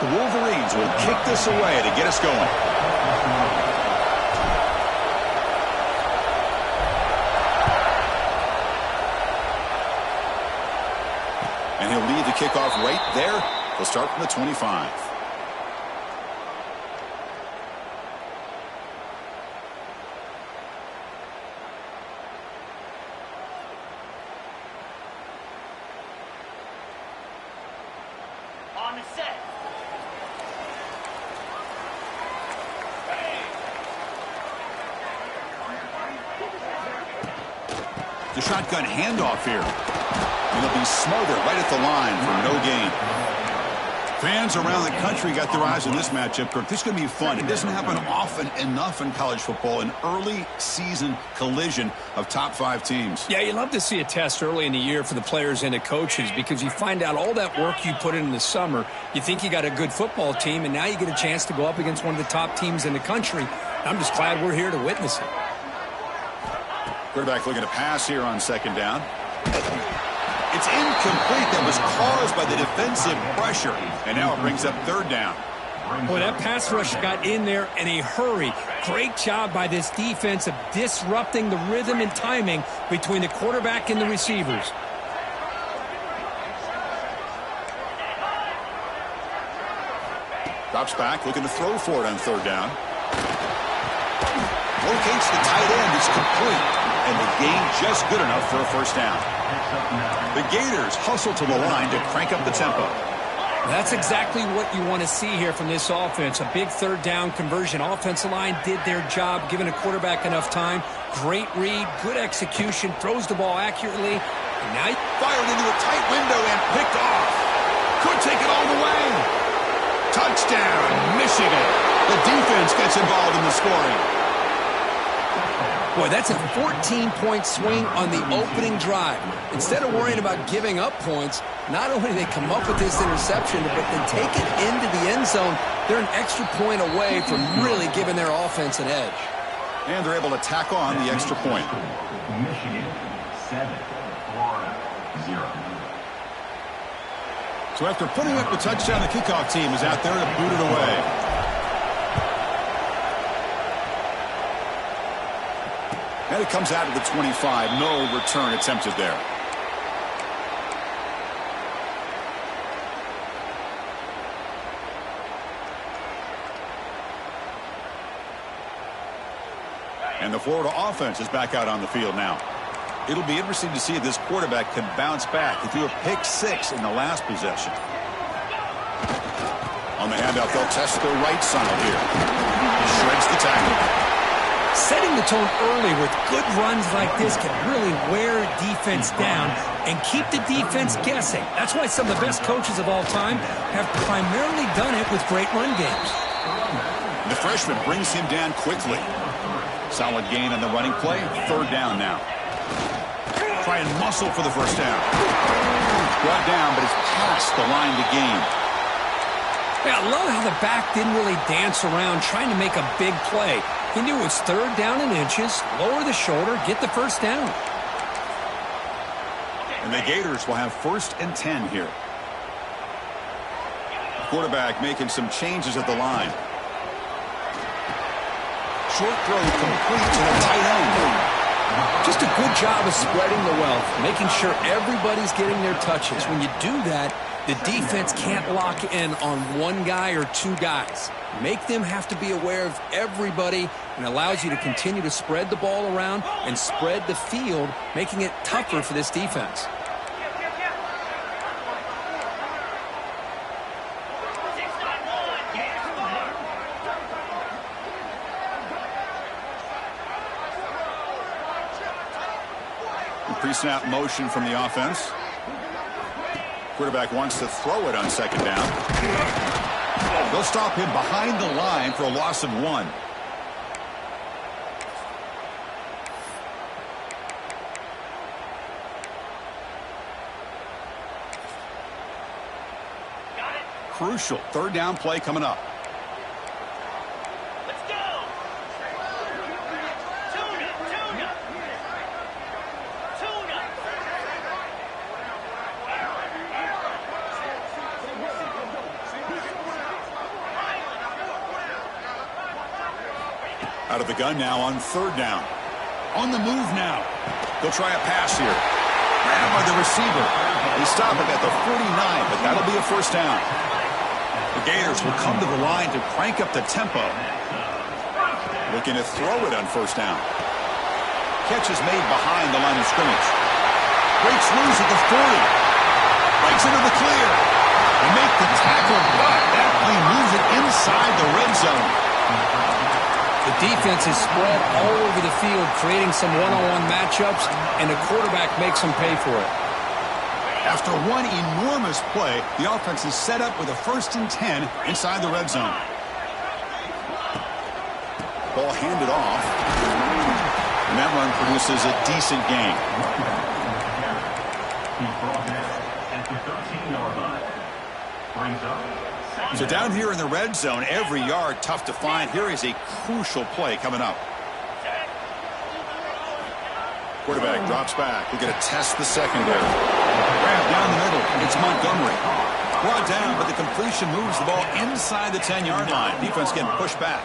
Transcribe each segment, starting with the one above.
The Wolverines will kick this away to get us going. And he'll lead the kickoff right there. He'll start from the 25. On the set. The shotgun handoff here. And he'll be smothered right at the line for no gain. Fans around the country got their eyes on this matchup, Kirk. This is going to be fun. It doesn't happen often enough in college football, an early season collision of top 5 teams. Yeah, you love to see a test early in the year for the players and the coaches because you find out all that work you put in the summer. You think you got a good football team, and now you get a chance to go up against one of the top teams in the country. I'm just glad we're here to witness it. Quarterback looking to pass here on second down. It's incomplete. That was caused by the defensive pressure. And now it brings up third down. Boy, that pass rush got in there in a hurry. Great job by this defense of disrupting the rhythm and timing between the quarterback and the receivers. Drops back, looking to throw for it on third down. Locates the tight end. It's complete. And the gain just good enough for a first down. The Gators hustle to the line to crank up the tempo. That's exactly what you want to see here from this offense. A big third down conversion. Offensive line did their job, giving a quarterback enough time. Great read, good execution, throws the ball accurately. And now fired into a tight window and picked off. Could take it all the way. Touchdown, Michigan. The defense gets involved in the scoring. Boy, that's a 14-point swing on the opening drive. Instead of worrying about giving up points, not only do they come up with this interception, but they take it into the end zone. They're an extra point away from really giving their offense an edge. And they're able to tack on the extra point. Michigan 7, Florida 0. So after putting up a touchdown, the kickoff team is out there to boot it away. And it comes out of the 25. No return attempted there. And the Florida offense is back out on the field now. It'll be interesting to see if this quarterback can bounce back. He threw a pick 6 in the last possession. On the handout, they'll test their right side here. He shreds the tackle. Setting the tone early with good runs like this can really wear a defense down and keep the defense guessing. That's why some of the best coaches of all time have primarily done it with great run games. The freshman brings him down quickly. Solid gain on the running play. Third down now. Try and muscle for the first down. Brought down, but it's past the line to gain. Yeah, I love how the back didn't really dance around trying to make a big play. He knew it was third down in inches, lower the shoulder, get the first down. And the Gators will have 1st and 10 here. Quarterback making some changes at the line. Short throw complete to the tight end. Just a good job of spreading the wealth, making sure everybody's getting their touches. When you do that, the defense can't lock in on one guy or two guys. Make them have to be aware of everybody, and allows you to continue to spread the ball around and spread the field, making it tougher for this defense. Pre-snap motion from the offense. Quarterback wants to throw it on second down. They'll stop him behind the line for a loss of 1. Crucial third down play coming up. Out of the gun now on third down. On the move now. They'll try a pass here. Grabbed by the receiver. They stop it at the 49, but that'll be a first down. The Gators will come to the line to crank up the tempo. Looking to throw it on first down. Catch is made behind the line of scrimmage. Breaks loose at the 40. Breaks into the clear. They make the tackle, but that play moves it inside the red zone. The defense is spread all over the field, creating some one-on-one matchups, and the quarterback makes them pay for it. After one enormous play, the offense is set up with a 1st and 10 inside the red zone. Ball handed off. And that run produces a decent gain. So down here in the red zone, every yard tough to find. Here is a crucial play coming up. Quarterback drops back. We're going to test the secondary. Grab down the middle. It's Montgomery. Brought down, but the completion moves the ball inside the 10-yard line. Defense getting pushed back.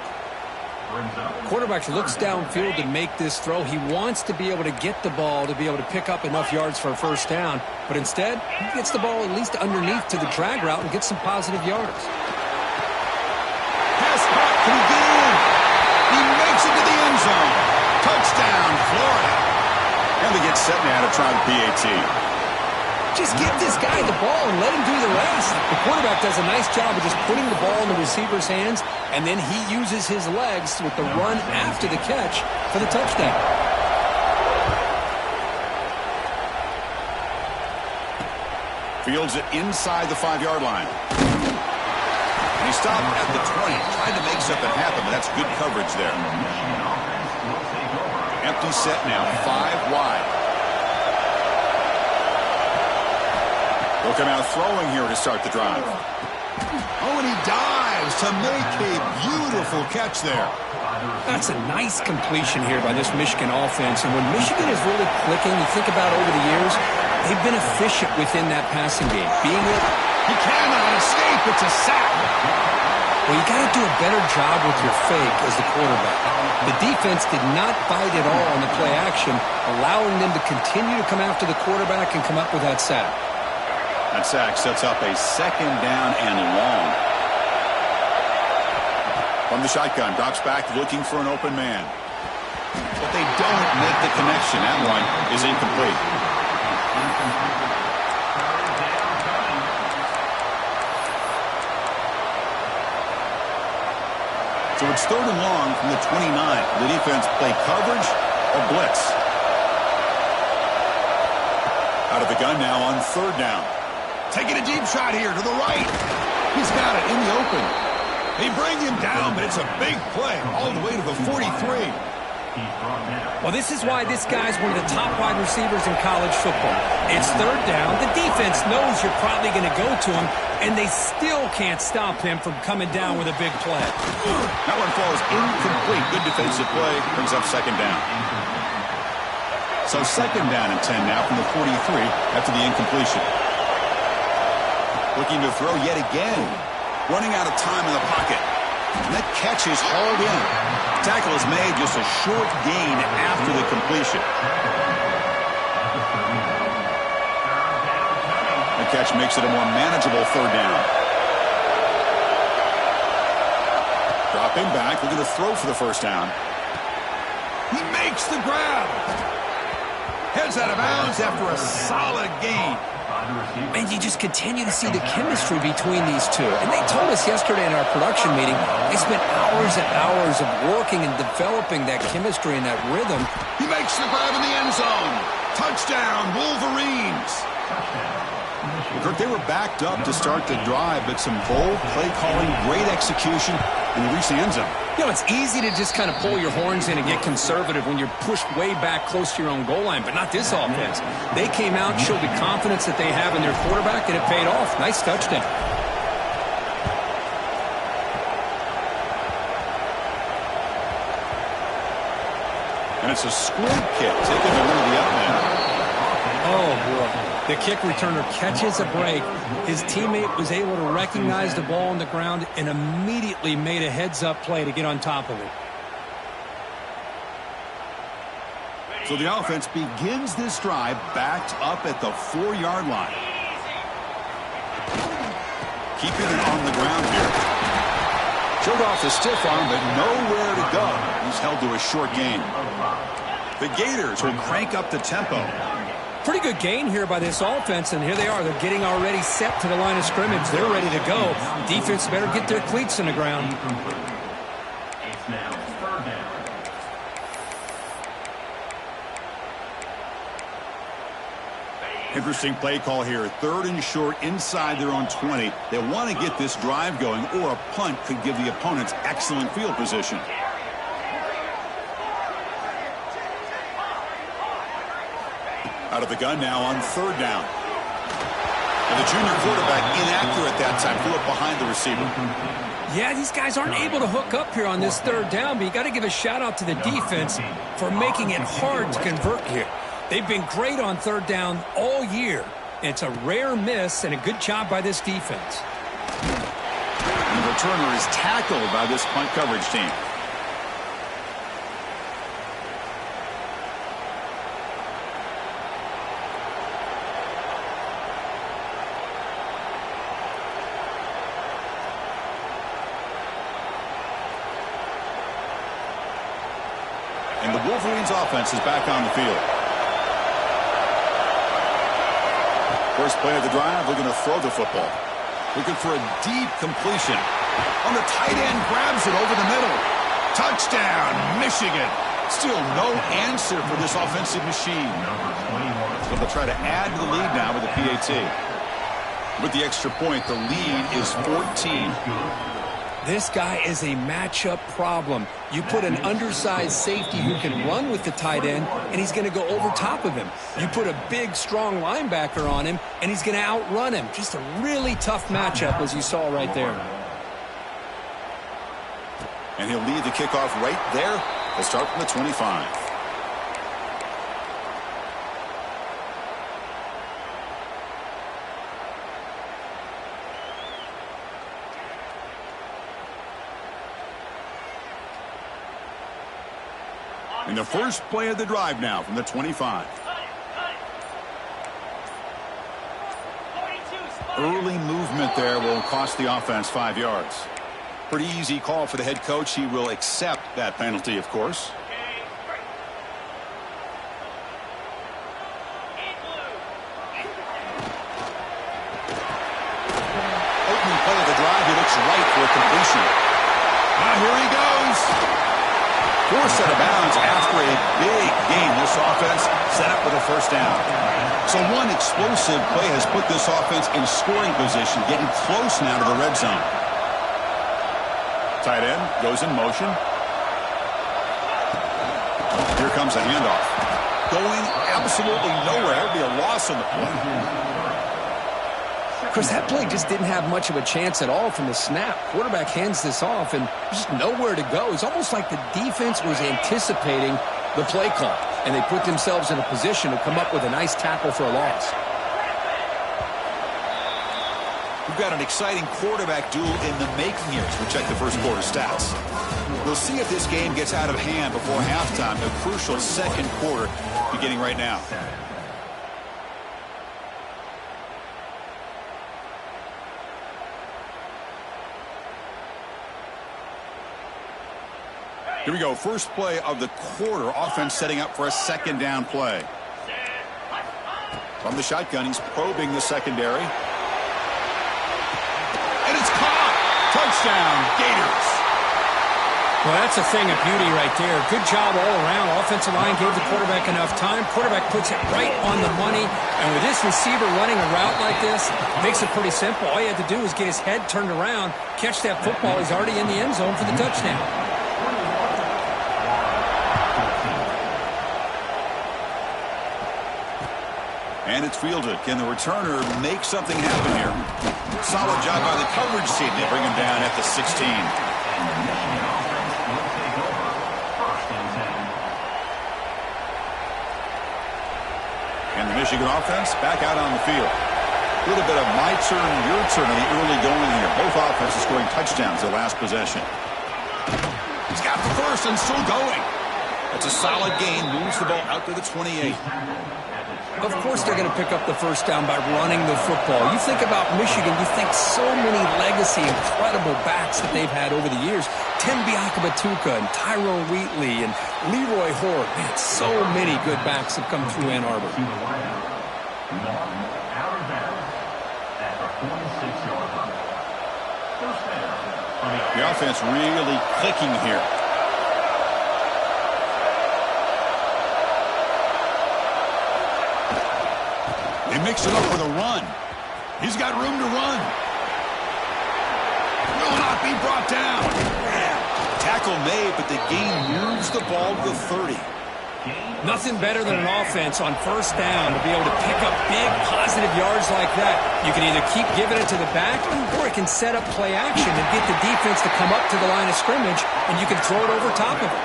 Quarterback looks downfield to make this throw. He wants to be able to get the ball to be able to pick up enough yards for a first down. But instead, he gets the ball at least underneath to the drag route and gets some positive yards. Pass back. Can he get in? He makes it to the end zone. Touchdown, Florida. And they get set now to try the PAT. Just give this guy the ball and let him do the rest. The quarterback does a nice job of just putting the ball in the receiver's hands, and then he uses his legs with the run after the catch for the touchdown. Fields it inside the 5-yard line. And he stopped at the 20, trying to make something happen, but that's good coverage there. Empty set now, 5 wide. They'll come out throwing here to start the drive. Oh, and he dives to make a beautiful catch there. That's a nice completion here by this Michigan offense. And when Michigan is really clicking, you think about over the years, they've been efficient within that passing game. He cannot escape. It's a sack. Well, you got to do a better job with your fake as the quarterback. The defense did not bite at all on the play action, allowing them to continue to come after the quarterback and come up with that sack. That sack sets up a 2nd down and long. From the shotgun, drops back looking for an open man. But they don't make the connection. That one is incomplete. So it's 3rd and long from the 29. The defense play coverage or blitz. Out of the gun now on 3rd down. Taking a deep shot here to the right. He's got it in the open. They bring him down, but it's a big play all the way to the 43. Well, this is why this guy's one of the top wide receivers in college football. It's 3rd down. The defense knows you're probably going to go to him, and they still can't stop him from coming down with a big play. That one falls incomplete. Good defensive play. Brings up 2nd down. So 2nd down and 10 now from the 43 after the incompletion. Looking to throw yet again. Running out of time in the pocket. And that catch is hauled in. Tackle is made, just a short gain after the completion. The catch makes it a more manageable 3rd down. Dropping back, looking to throw for the first down. He makes the grab. Heads out of bounds after a solid gain. And you just continue to see the chemistry between these two. And they told us yesterday in our production meeting, they spent hours and hours of working and developing that chemistry and that rhythm. He makes the grab in the end zone. Touchdown, Wolverines. Kirk, they were backed up to start the drive, but some bold play calling, great execution, and they reached the end zone. You know, it's easy to just kind of pull your horns in and get conservative when you're pushed way back close to your own goal line, but not this offense. They came out and showed the confidence that they have in their quarterback, and it paid off. Nice touchdown. And it's a squib kick taken over the upland. Oh, boy. The kick returner catches a break. His teammate was able to recognize the ball on the ground and immediately made a heads-up play to get on top of it. So the offense begins this drive backed up at the 4-yard line. Keeping it on the ground here. Showed off the stiff arm, but nowhere to go. He's held to a short gain. The Gators will crank up the tempo. Pretty good gain here by this offense, and here they are. They're getting already set to the line of scrimmage. They're ready to go. Defense better get their cleats in the ground. It's now third down. Interesting play call here. 3rd and short inside their own 20. They want to get this drive going, or a punt could give the opponents excellent field position. Out of the gun now on 3rd down. And the junior quarterback inaccurate that time. Threw it behind the receiver. Yeah, these guys aren't able to hook up here on this 3rd down, but you got to give a shout-out to the defense for making it hard to convert here. They've been great on 3rd down all year. It's a rare miss and a good job by this defense. And the returner is tackled by this punt coverage team. And the Wolverines offense is back on the field. First play of the drive, looking to throw the football. Looking for a deep completion. On the tight end, grabs it over the middle. Touchdown, Michigan. Still no answer for this offensive machine. So they'll try to add to the lead now with the PAT. With the extra point, the lead is 14. This guy is a matchup problem. You put an undersized safety who can run with the tight end, and he's going to go over top of him. You put a big, strong linebacker on him, and he's going to outrun him. Just a really tough matchup, as you saw right there. And he'll lead the kickoff right there. They'll start from the 25. And the first play of the drive now from the 25. Early movement there will cost the offense 5 yards. Pretty easy call for the head coach. He will accept that penalty, of course. Opening play of the drive. He looks right for a completion. Here he goes. Forced out of bounds after a big gain. This offense set up with a first down. So one explosive play has put this offense in scoring position, getting close now to the red zone. Tight end goes in motion. Here comes a handoff. Going absolutely nowhere. That would be a loss on the play. Chris, that play just didn't have much of a chance at all from the snap. Quarterback hands this off, and just nowhere to go. It's almost like the defense was anticipating the play call, and they put themselves in a position to come up with a nice tackle for a loss. We've got an exciting quarterback duel in the making here as we check the first quarter stats. We'll see if this game gets out of hand before halftime. A crucial second quarter beginning right now. Here we go. First play of the quarter. Offense setting up for a second down play. From the shotgun, he's probing the secondary. And it's caught. Touchdown, Gators. Well, that's a thing of beauty right there. Good job all around. Offensive line gave the quarterback enough time. Quarterback puts it right on the money. And with this receiver running a route like this, makes it pretty simple. All you had to do is get his head turned around, catch that football. He's already in the end zone for the touchdown. And it's fielded. Can the returner make something happen here? Solid job by the coverage team. They bring him down at the 16. And the Michigan offense back out on the field. A little bit of my turn, your turn in the early going here. Both offenses scoring touchdowns their last possession. He's got the first and still going. It's a solid gain. Moves the ball out to the 28. Of course they're going to pick up the first down by running the football. You think about Michigan, you think so many legacy, incredible backs that they've had over the years. Tim Biakabatuka and Tyrone Wheatley and Leroy Hoare. Man, so many good backs have come through Ann Arbor. The offense really clicking here. They mix it up with a run. He's got room to run. Will not be brought down. Tackle made, but the gain moves the ball to the 30. Nothing better than an offense on first down to be able to pick up big positive yards like that. You can either keep giving it to the back, or it can set up play action and get the defense to come up to the line of scrimmage, and you can throw it over top of it.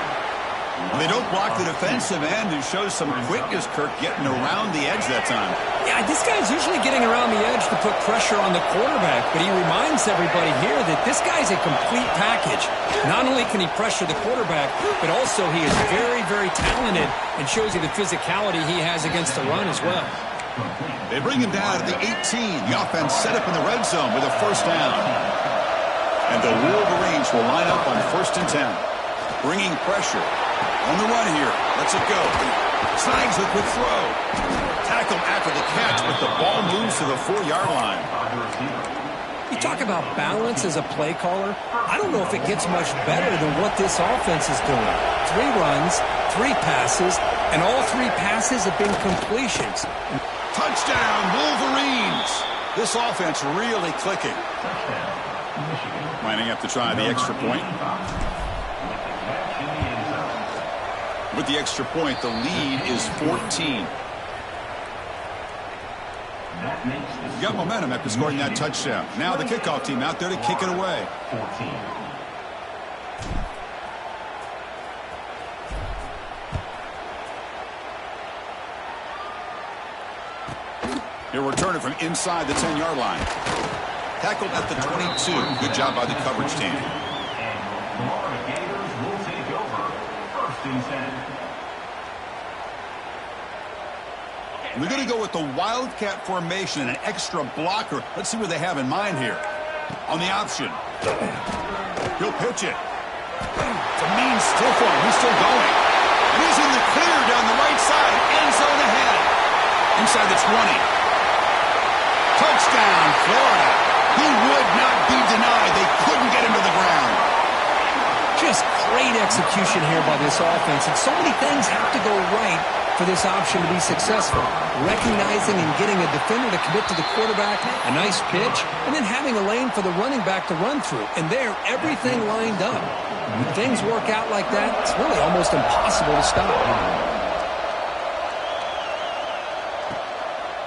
Well, they don't block the defensive end and shows some quickness, Kirk, getting around the edge that time. Yeah, this guy's usually getting around the edge to put pressure on the quarterback, but he reminds everybody here that this guy's a complete package. Not only can he pressure the quarterback, but also he is very, very talented and shows you the physicality he has against the run as well. They bring him down to the 18. The offense set up in the red zone with a first down. And the Wolverines will line up on 1st and 10. Bringing pressure. On the run here. Lets it go. Snags a quick throw. Tackle after the catch, but the ball moves to the 4-yard line. You talk about balance as a play caller. I don't know if it gets much better than what this offense is doing. 3 runs, 3 passes, and all 3 passes have been completions. Touchdown, Wolverines! This offense really clicking. Lining up to try the extra point. With the extra point, the lead is 14. You got momentum after scoring that touchdown. Now the kickoff team out there to kick it away. 14. He'll return it from inside the 10-yard line. Tackled at the 22. Good job by the coverage team. Florida Gators will take over 1st and 10. We're going to go with the Wildcat formation and an extra blocker. Let's see what they have in mind here. On the option. He'll pitch it. It's a mean stiff arm. He's still going. And he's in the clear down the right side. End zone ahead. Inside the 20. Touchdown, Florida. He would not be denied. They couldn't get him to the ground. Just great execution here by this offense. And so many things have to go right for this option to be successful. Recognizing and getting a defender to commit to the quarterback, a nice pitch, and then having a lane for the running back to run through. And there, everything lined up. When things work out like that, it's really almost impossible to stop.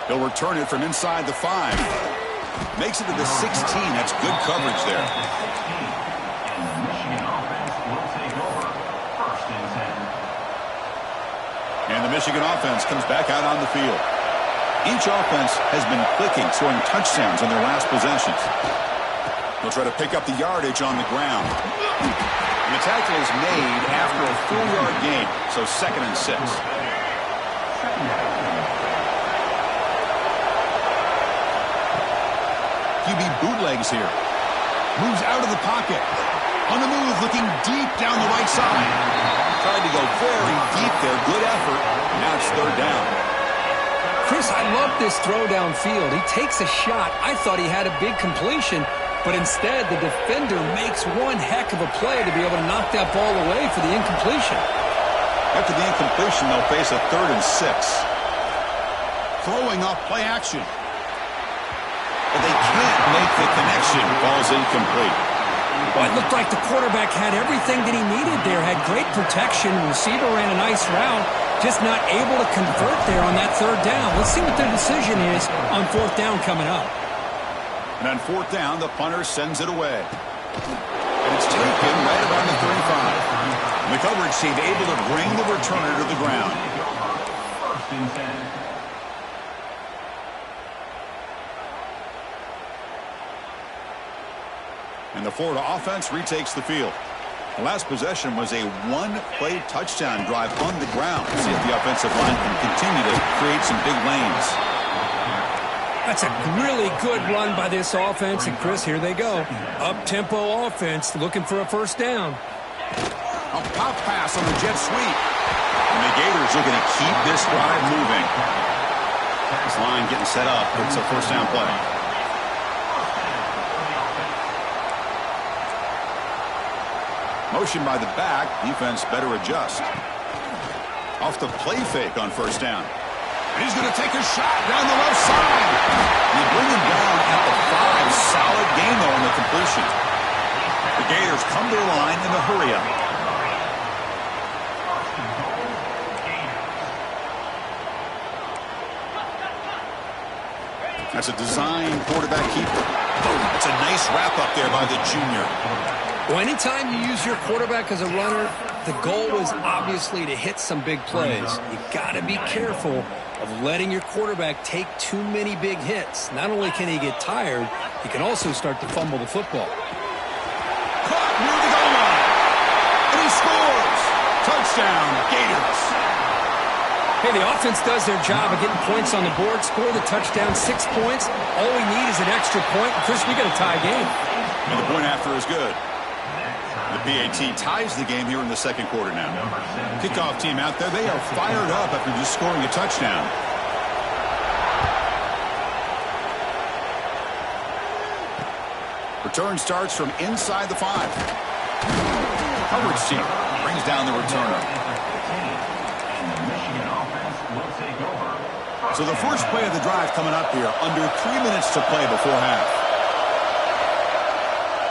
He'll return it from inside the 5. Makes it to the 16. That's good coverage there. And the Michigan offense comes back out on the field. Each offense has been clicking, scoring touchdowns in their last possessions. They'll try to pick up the yardage on the ground. And the tackle is made after a 4-yard gain, so 2nd and 6. QB bootlegs here. Moves out of the pocket. On the move, looking deep down the right side. Tried to go very deep there. Good effort. Now it's 3rd down. Chris, I love this throw downfield. He takes a shot. I thought he had a big completion, but instead the defender makes one heck of a play to be able to knock that ball away for the incompletion. After the incompletion, they'll face a 3rd and 6. Throwing off play action. But they can't make the connection. Ball's incomplete. Well, it looked like the quarterback had everything that he needed there. Had great protection. Receiver ran a nice route. Just not able to convert there on that 3rd down. Let's see what their decision is on 4th down coming up. And on 4th down, the punter sends it away. And it's taken right around the 35. And the coverage team able to bring the returner to the ground. 1st and 10. And the Florida offense retakes the field. Last possession was a one-play touchdown drive on the ground. See if the offensive line can continue to create some big lanes. That's a really good run by this offense. And, Chris, here they go. Up-tempo offense looking for a first down. A pop pass on the jet sweep. And the Gators looking to keep this drive moving. This line getting set up. It's a first down play. Motion by the back. Defense better adjust. Off the play fake on first down. And he's going to take a shot down the left side. You bring him down at the 5. Solid gain, though, on the completion. The Gators come to the line in the hurry-up. That's a design quarterback keeper. It's a nice wrap-up there by the junior. Well, anytime you use your quarterback as a runner, the goal is obviously to hit some big plays. You got to be careful of letting your quarterback take too many big hits. Not only can he get tired, he can also start to fumble the football. Caught near the goal line. And he scores. Touchdown, Gators. Hey, the offense does their job of getting points on the board, score the touchdown, 6 points. All we need is an extra point. Chris, we got a tie game. And the point after is good. The PAT ties the game here in the second quarter now. Kickoff team out there. They are fired up after just scoring a touchdown. Return starts from inside the 5. Hubbard's team brings down the returner. So the first play of the drive coming up here. Under 3 minutes to play before half.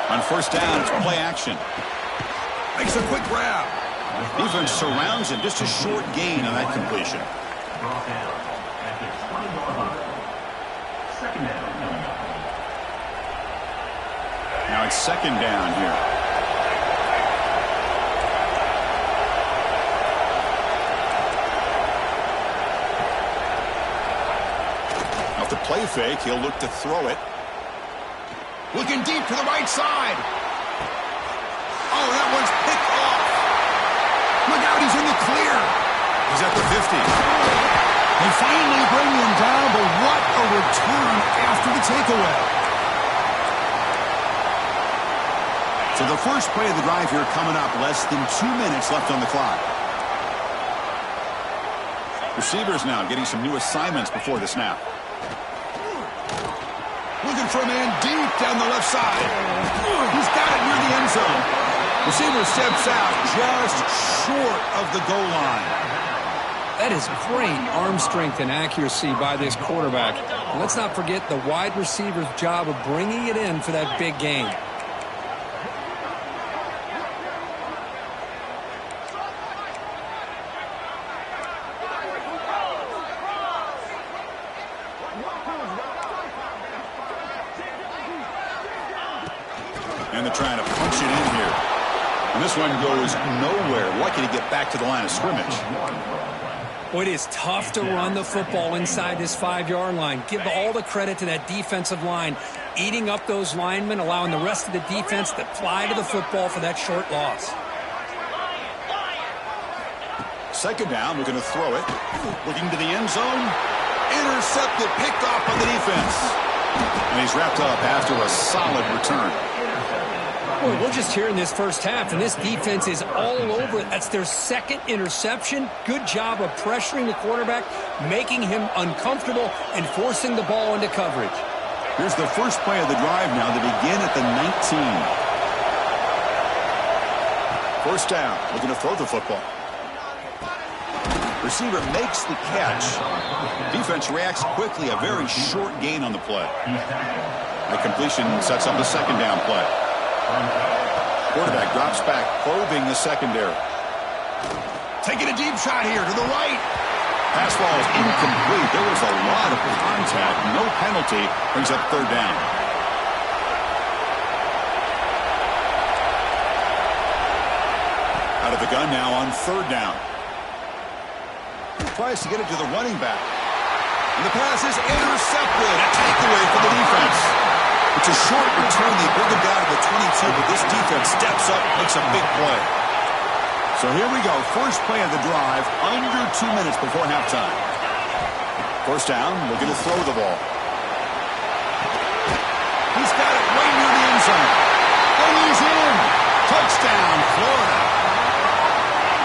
On first down, it's play action. Makes a quick grab. Defense surrounds him. Just a short gain on that completion. Now it's second down here. Off the play fake, he'll look to throw it. Looking deep to the right side. Oh, that one's picked off. Look out, he's in the clear. He's at the 50. They finally bring him down, but what a return after the takeaway. So the first play of the drive here coming up. Less than 2 minutes left on the clock. Receivers now getting some new assignments before the snap. Looking for a man deep down the left side. He's got it near the end zone. Receiver steps out just short of the goal line. That is great arm strength and accuracy by this quarterback. And let's not forget the wide receiver's job of bringing it in for that big gain. And they're trying to punch it in here. And this one goes nowhere. Lucky to get back to the line of scrimmage. Well, it is tough to run the football inside this 5-yard line. Give all the credit to that defensive line, eating up those linemen, allowing the rest of the defense to fly to the football for that short loss. Second down, we're going to throw it. Looking to the end zone. Intercepted, picked off by the defense. And he's wrapped up after a solid return. Boy, we're just here in this first half, and this defense is all over it. That's their second interception. Good job of pressuring the quarterback, making him uncomfortable, and forcing the ball into coverage. Here's the first play of the drive now. They begin at the 19. First down, looking to throw the football. Receiver makes the catch. Defense reacts quickly. A very short gain on the play. The completion sets up the second down play. Quarterback drops back, probing the secondary. Taking a deep shot here to the right. Pass ball is incomplete. There was a lot of contact. No penalty. Brings up third down. Out of the gun now on third down. Tries to get it to the running back. And the pass is intercepted. A takeaway for the defense. It's a short return. They bring him down to the 22, but this defense steps steps up, makes a big play. So here we go. First play of the drive, under 2 minutes before halftime. First down, looking to throw the ball. He's got it right near the end zone. And he's in. Touchdown, Florida.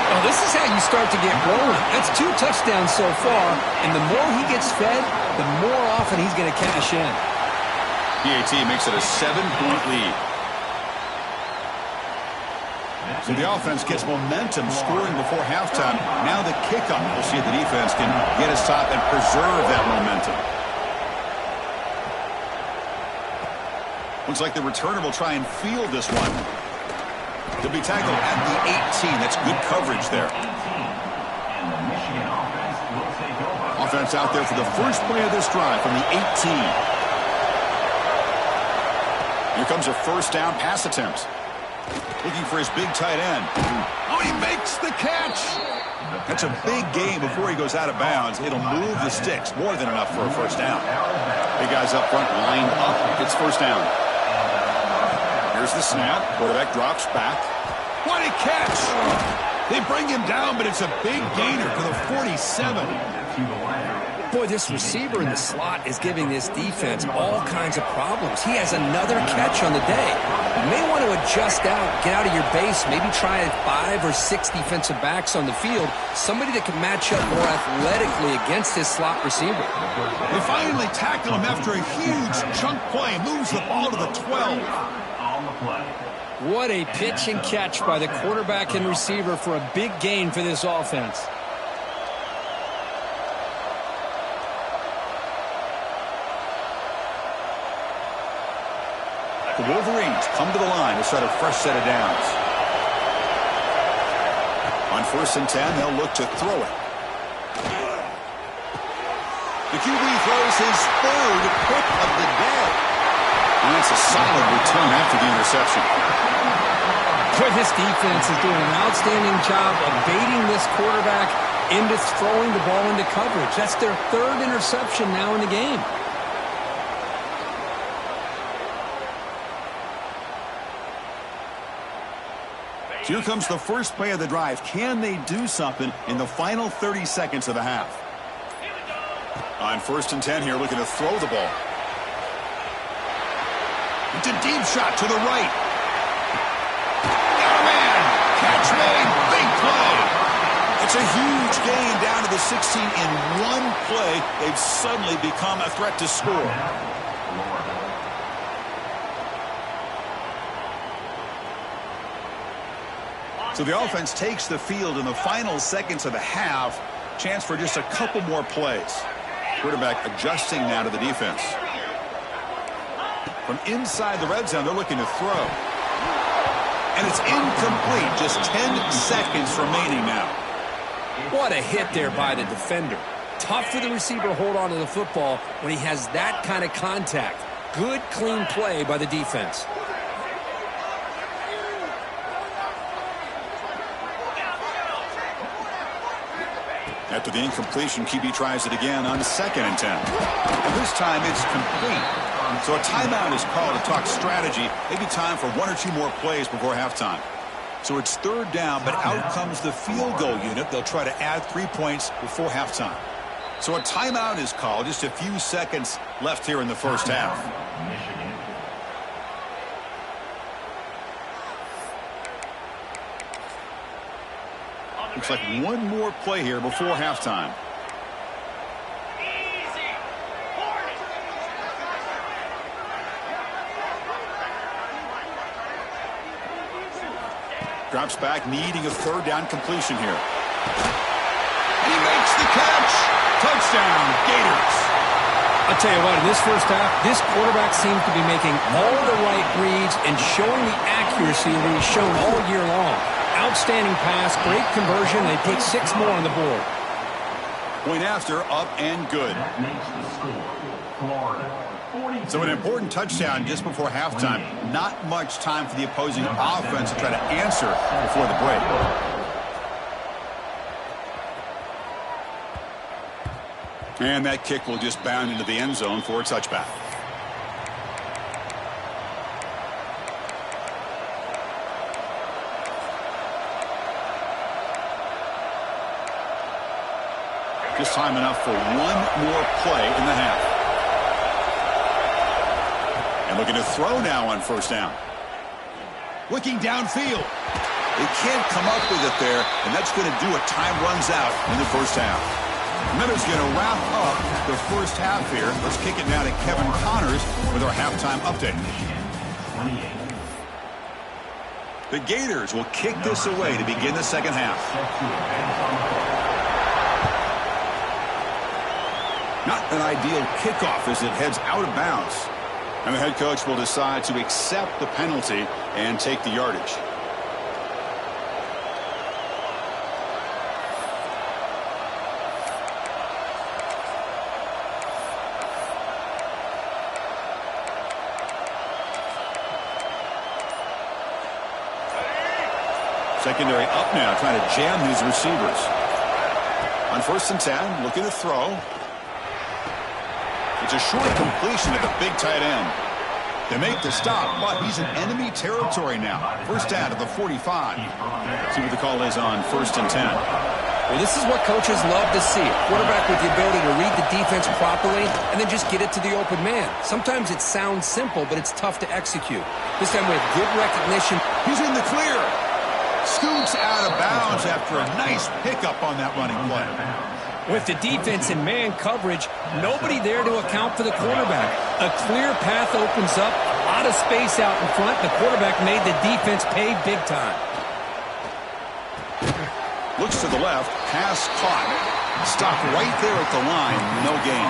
Oh, this is how you start to get rolling. That's 2 touchdowns so far, and the more he gets fed, the more often he's going to cash in. PAT makes it a 7-point lead. So the offense gets momentum scoring before halftime. Now the kickoff. We'll see if the defense can get a stop and preserve that momentum. Looks like the returner will try and field this one. He'll be tackled at the 18. That's good coverage there. And the Michigan offense will take over. Offense out there for the first play of this drive from the 18. Here comes a first down pass attempt. Looking for his big tight end. Oh, he makes the catch. That's a big gain before he goes out of bounds. It'll move the sticks. More than enough for a first down. Big guys up front lined up. It's first down. Here's the snap. Quarterback drops back. What a catch. They bring him down, but it's a big gainer to the 47. Boy, this receiver in the slot is giving this defense all kinds of problems. He has another catch on the day. You may want to adjust out, get out of your base, maybe try 5 or 6 defensive backs on the field, somebody that can match up more athletically against his slot receiver. They finally tackle him after a huge chunk play. Moves the ball to the 12. On the play. What a pitch and catch by the quarterback and receiver for a big gain for this offense. The Wolverines come to the line to start a fresh set of downs. On 1st and 10, they'll look to throw it. The QB throws his 3rd pick of the day. And that's a solid return after the interception. Boy, this defense is doing an outstanding job of baiting this quarterback into throwing the ball into coverage. That's their 3rd interception now in the game. Here comes the first play of the drive. Can they do something in the final 30 seconds of the half? On 1st and 10 here, looking to throw the ball. It's a deep shot to the right. Got a man. Catch made. Big play. It's a huge gain down to the 16 in one play. They've suddenly become a threat to score. So the offense takes the field in the final seconds of the half. Chance for just a couple more plays. Quarterback adjusting now to the defense. From inside the red zone, they're looking to throw. And it's incomplete. Just 10 seconds remaining now. What a hit there by the defender. Tough for the receiver to hold on to the football when he has that kind of contact. Good, clean play by the defense. After the incompletion, QB tries it again on 2nd and 10. And this time it's complete. So a timeout is called to talk strategy. Maybe time for 1 or 2 more plays before halftime. So it's 3rd down, but out comes the field goal unit. They'll try to add 3 points before halftime. So a timeout is called. Just a few seconds left here in the first half. Looks like one more play here before halftime. Drops back, needing a 3rd down completion here. And he makes the catch. Touchdown, Gators. I'll tell you what, in this first half, this quarterback seems to be making all the right reads and showing the accuracy that he's shown all year long. Outstanding pass, great conversion. They put 6 more on the board. Point after, up and good. That makes the score Florida 42. So an important touchdown just before halftime. Not much time for the opposing offense to try to answer before the break. And that kick will just bound into the end zone for a touchback. Just time enough for one more play in the half. And looking to throw now on first down. Looking downfield. They can't come up with it there, and that's going to do it. Time runs out in the first half. And that is going to wrap up the first half here. Let's kick it now to Kevin Connors with our halftime update. The Gators will kick this away to begin the second half. Not an ideal kickoff as it heads out of bounds. And the head coach will decide to accept the penalty and take the yardage. Secondary up now, trying to jam these receivers. On 1st and 10, looking to throw. It's a short completion to the big tight end. They make the stop, but he's in enemy territory now. First down to the 45. See what the call is on 1st and 10. Well, this is what coaches love to see. A quarterback with the ability to read the defense properly and then just get it to the open man. Sometimes it sounds simple, but it's tough to execute. This time with good recognition. He's in the clear. Scoots out of bounds after a nice pickup on that running play. With the defense in man coverage, nobody there to account for the quarterback. A clear path opens up, a lot of space out in front. The quarterback made the defense pay big time. Looks to the left, pass caught. Stopped right there at the line, no gain.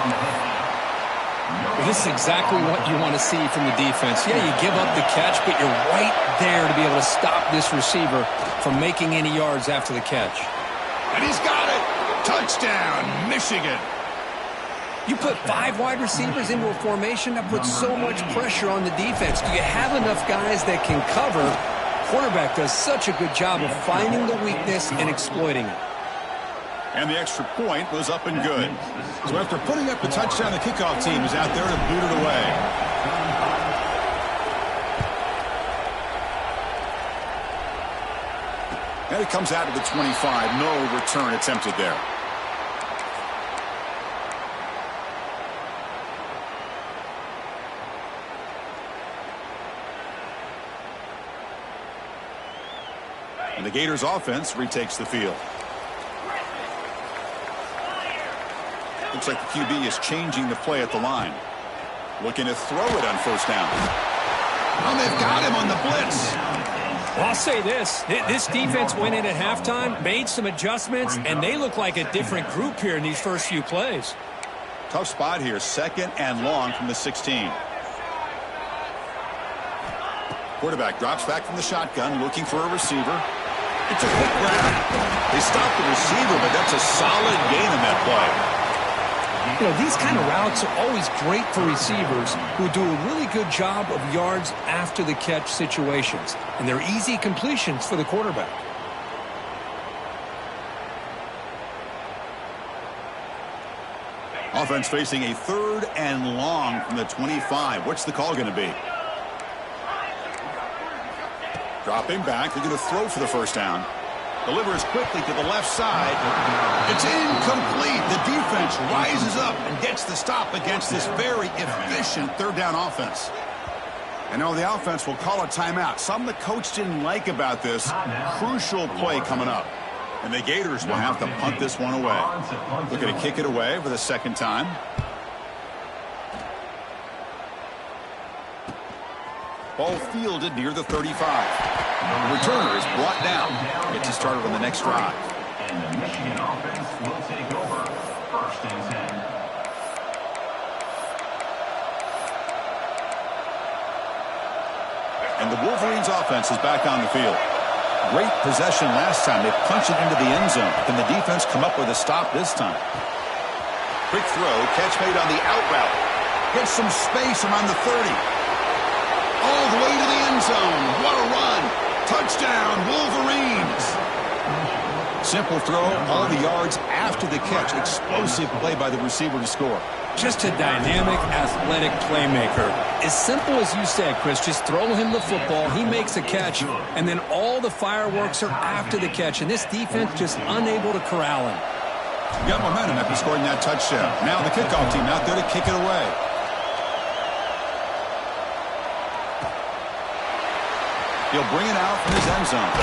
Well, this is exactly what you want to see from the defense. Yeah, you give up the catch, but you're right there to be able to stop this receiver from making any yards after the catch. And he's got it! Touchdown, Michigan! You put 5 wide receivers into a formation, that puts so much pressure on the defense. Do you have enough guys that can cover? Quarterback does such a good job of finding the weakness and exploiting it. And the extra point was up and good. So after putting up the touchdown, the kickoff team is out there to boot it away. And it comes out to the 25. No return attempted there. And the Gators offense retakes the field. Looks like the QB is changing the play at the line. Looking to throw it on first down. Oh, they've got him on the blitz. Well, I'll say this. This defense went in at halftime, made some adjustments, and they look like a different group here in these first few plays. Tough spot here. 2nd and long from the 16. Quarterback drops back from the shotgun, looking for a receiver. It's a quick grab. They stop the receiver, but that's a solid gain in that play. You know, these kind of routes are always great for receivers who do a really good job of yards after the catch situations. And they're easy completions for the quarterback. Offense facing a 3rd and long from the 25. What's the call going to be? Dropping back. They're going to throw for the first down. Delivers quickly to the left side. It's incomplete. The defense rises up and gets the stop against this very efficient 3rd down offense. And now the offense will call a timeout. Something the coach didn't like about this. Crucial play coming up. And the Gators will have to punt this one away. Looking to kick it away for the 2nd time. Ball fielded near the 35. The returner is brought down. Gets you started on the next drive. And the Michigan offense will take over 1st and 10. And the Wolverines offense is back on the field. Great possession last time. They punched it into the end zone. Can the defense come up with a stop this time? Quick throw. Catch made on the out route. Gets some space around the 30. All the way to the end zone. What a run. Touchdown, Wolverines. Simple throw, all the yards after the catch. Explosive play by the receiver to score. Just a dynamic, athletic playmaker. As simple as you said, Chris, just throw him the football, he makes a catch, and then all the fireworks are after the catch, and this defense just unable to corral him. Got momentum after scoring that touchdown. Now the kickoff team out there to kick it away. He'll bring it out from his end zone.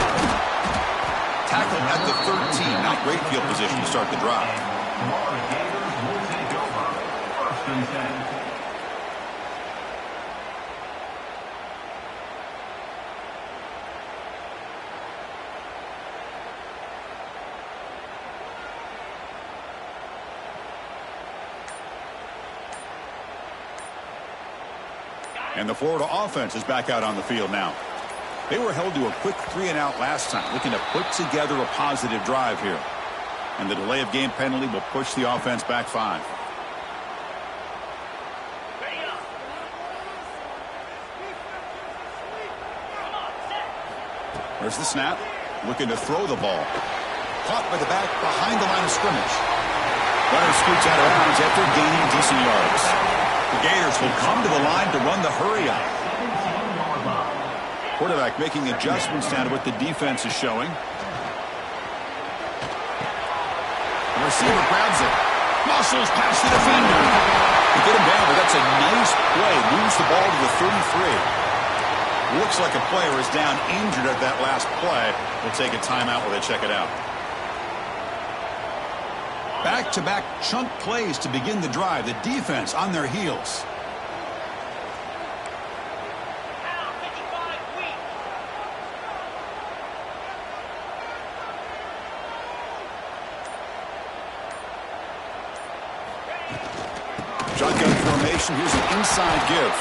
Tackle at the 13. Not great field position to start the drive. Florida Gators will take over. First and 10. And the Florida offense is back out on the field now. They were held to a quick 3-and-out last time, looking to put together a positive drive here. And the delay of game penalty will push the offense back 5. There's the snap. Looking to throw the ball. Caught by the back behind the line of scrimmage. Runner scoots out of bounds after gaining decent yards. The Gators will come to the line to run the hurry up. Quarterback making adjustments down to what the defense is showing. The receiver grabs it. Muscles past the defender. They get him down, but that's a nice play. Moves the ball to the 33. Looks like a player is down injured at that last play. We'll take a timeout while they check it out. Back-to-back chunk plays to begin the drive. The defense on their heels. Shotgun formation. Here's an inside give.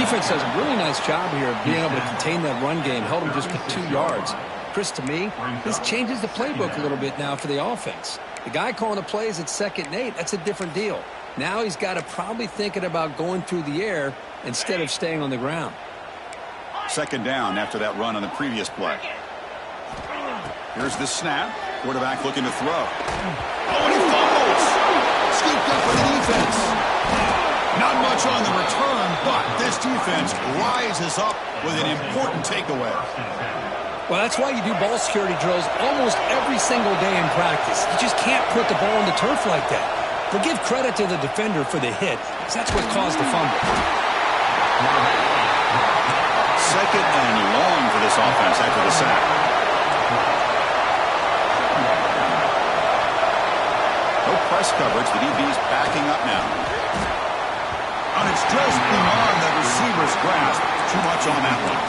Defense does a really nice job here of being able to contain that run game. Held him just for 2 yards. Chris, to me, this changes the playbook a little bit now for the offense. The guy calling the plays at 2nd and 8, that's a different deal. Now he's got to probably thinking about going through the air instead of staying on the ground. 2nd down after that run on the previous play. Here's the snap. Quarterback looking to throw. Oh, and he fumbles. Scooped up by the defense. Not much on the return, but this defense rises up with an important takeaway. Well, that's why you do ball security drills almost every single day in practice. You just can't put the ball on the turf like that. But give credit to the defender for the hit, because that's what caused the fumble. 2nd and long for this offense after the sack. No press coverage. The DB's backing up now. And it's just beyond the receiver's grasp. Too much on that one.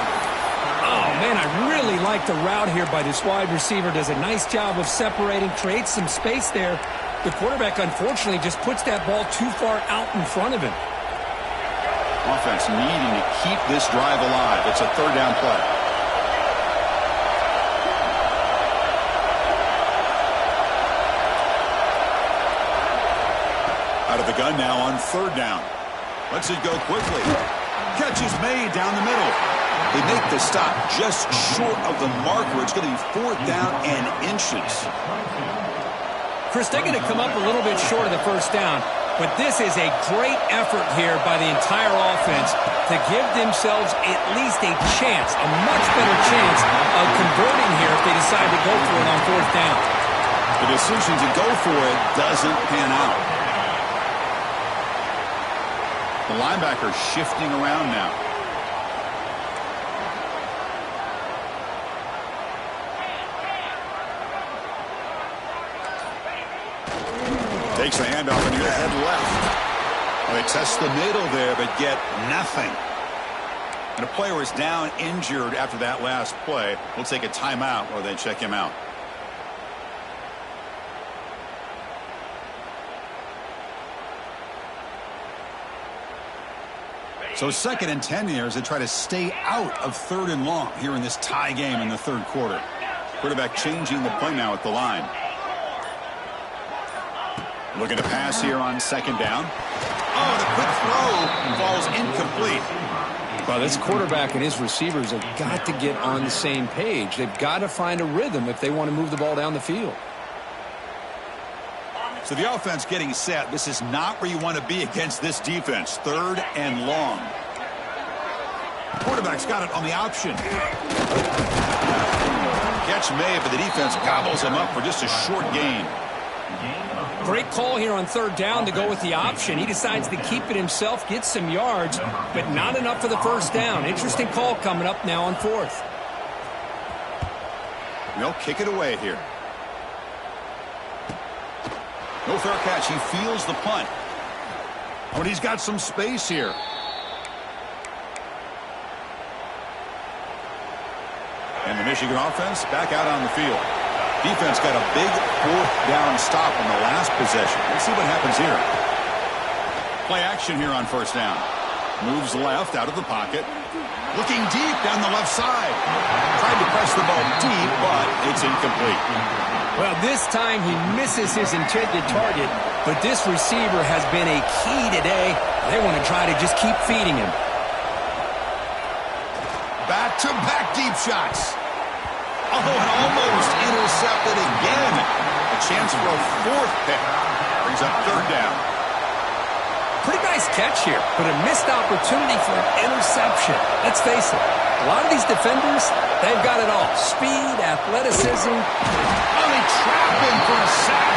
Oh, man, I really like the route here by this wide receiver. Does a nice job of separating, creates some space there. The quarterback, unfortunately, just puts that ball too far out in front of him. Offense needing to keep this drive alive. It's a 3rd down play. Out of the gun now on 3rd down. Lets it go quickly. Catch is made down the middle. They make the stop just short of the marker. It's going to be 4th down and inches. Chris, they're going to come up a little bit short of the 1st down, but this is a great effort here by the entire offense to give themselves at least a chance, a much better chance of converting here if they decide to go for it on 4th down. The decision to go for it doesn't pan out. The linebacker shifting around now. Takes the handoff and he'll head left. Well, they test the middle there, but get nothing. And a player is down injured after that last play. We'll take a timeout while they check him out. So 2nd and 10 here as they try to stay out of 3rd and long here in this tie game in the 3rd quarter. Quarterback changing the play now at the line. Looking to pass here on 2nd down. Oh, the quick throw falls incomplete. Well, this quarterback and his receivers have got to get on the same page. They've got to find a rhythm if they want to move the ball down the field. So the offense getting set. This is not where you want to be against this defense. 3rd and long. Quarterback's got it on the option. Catch made, but the defense gobbles him up for just a short gain. Great call here on third down to go with the option. He decides to keep it himself, get some yards, but not enough for the first down. Interesting call coming up now on fourth. They'll kick it away here. No fair catch. He feels the punt. But he's got some space here. And the Michigan offense back out on the field. Defense got a big fourth down stop in the last possession. Let's see what happens here. Play action here on first down. Moves left out of the pocket. Looking deep down the left side. Tried to press the ball deep, but it's incomplete. Well, this time he misses his intended target, but this receiver has been a key today. They want to try to just keep feeding him. Back-to-back deep shots. Oh, and almost intercepted again. A chance for a fourth pick. Brings up third down. Pretty nice catch here, but a missed opportunity for an interception. Let's face it, a lot of these defenders, they've got it all. Speed, athleticism. Oh, they trap him for a sack.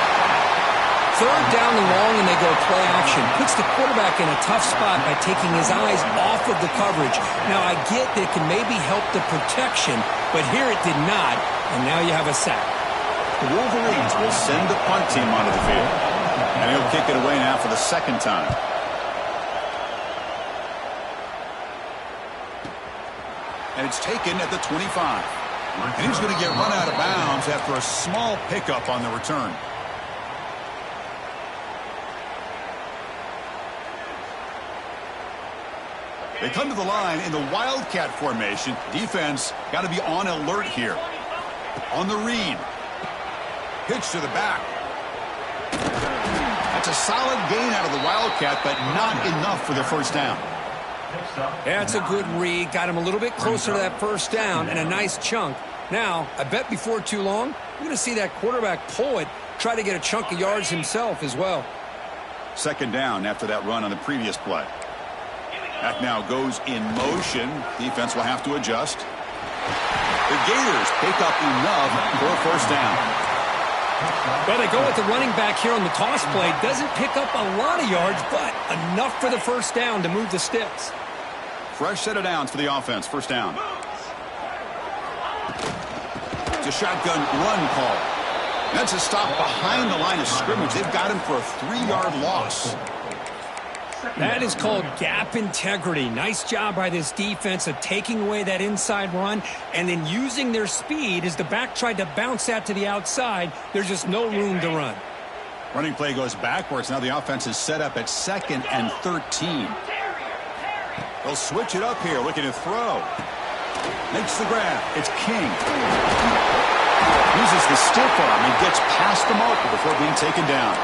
Third down and long, and they go play action. Puts the quarterback in a tough spot by taking his eyes off of the coverage. Now, I get that it can maybe help the protection, but here it did not, and now you have a sack. The Wolverines will send the punt team onto the field. And he'll kick it away now for the second time. And it's taken at the 25. And he's going to get run out of bounds after a small pickup on the return. They come to the line in the Wildcat formation. Defense got to be on alert here. On the read. Pitch to the back. That's a solid gain out of the Wildcat, but not enough for the first down. Yeah, it's a good read. Got him a little bit closer to that first down and a nice chunk. Now, I bet before too long, we're going to see that quarterback pull it, try to get a chunk of yards himself as well. Second down after that run on the previous play. Back now goes in motion. Defense will have to adjust. The Gators pick up enough for a first down. Well, they go with the running back here on the toss play. Doesn't pick up a lot of yards, but enough for the first down to move the sticks. Fresh set of downs for the offense. First down. It's a shotgun run call. That's a stop behind the line of scrimmage. They've got him for a 3-yard loss. That is called gap integrity. Nice job by this defense of taking away that inside run and then using their speed as the back tried to bounce that to the outside. There's just no room to run. Running play goes backwards. Now the offense is set up at 2nd and 13. They'll switch it up here, looking to throw. Makes the grab. It's King. Uses the stiff arm and gets past the marker before being taken down.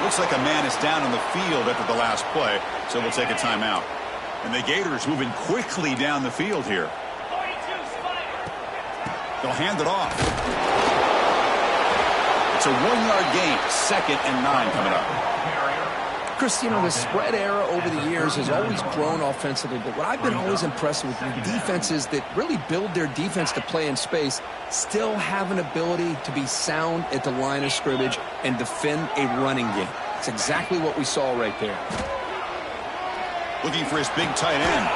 Looks like a man is down on the field after the last play, so we'll take a timeout. And the Gators moving quickly down the field here. They'll hand it off. It's a 1-yard gain. 2nd and 9 coming up. Chris, you know, the spread era over the years has always grown offensively, but what I've been always impressed with defenses that really build their defense to play in space still have an ability to be sound at the line of scrimmage and defend a running game. It's exactly what we saw right there. Looking for his big tight end.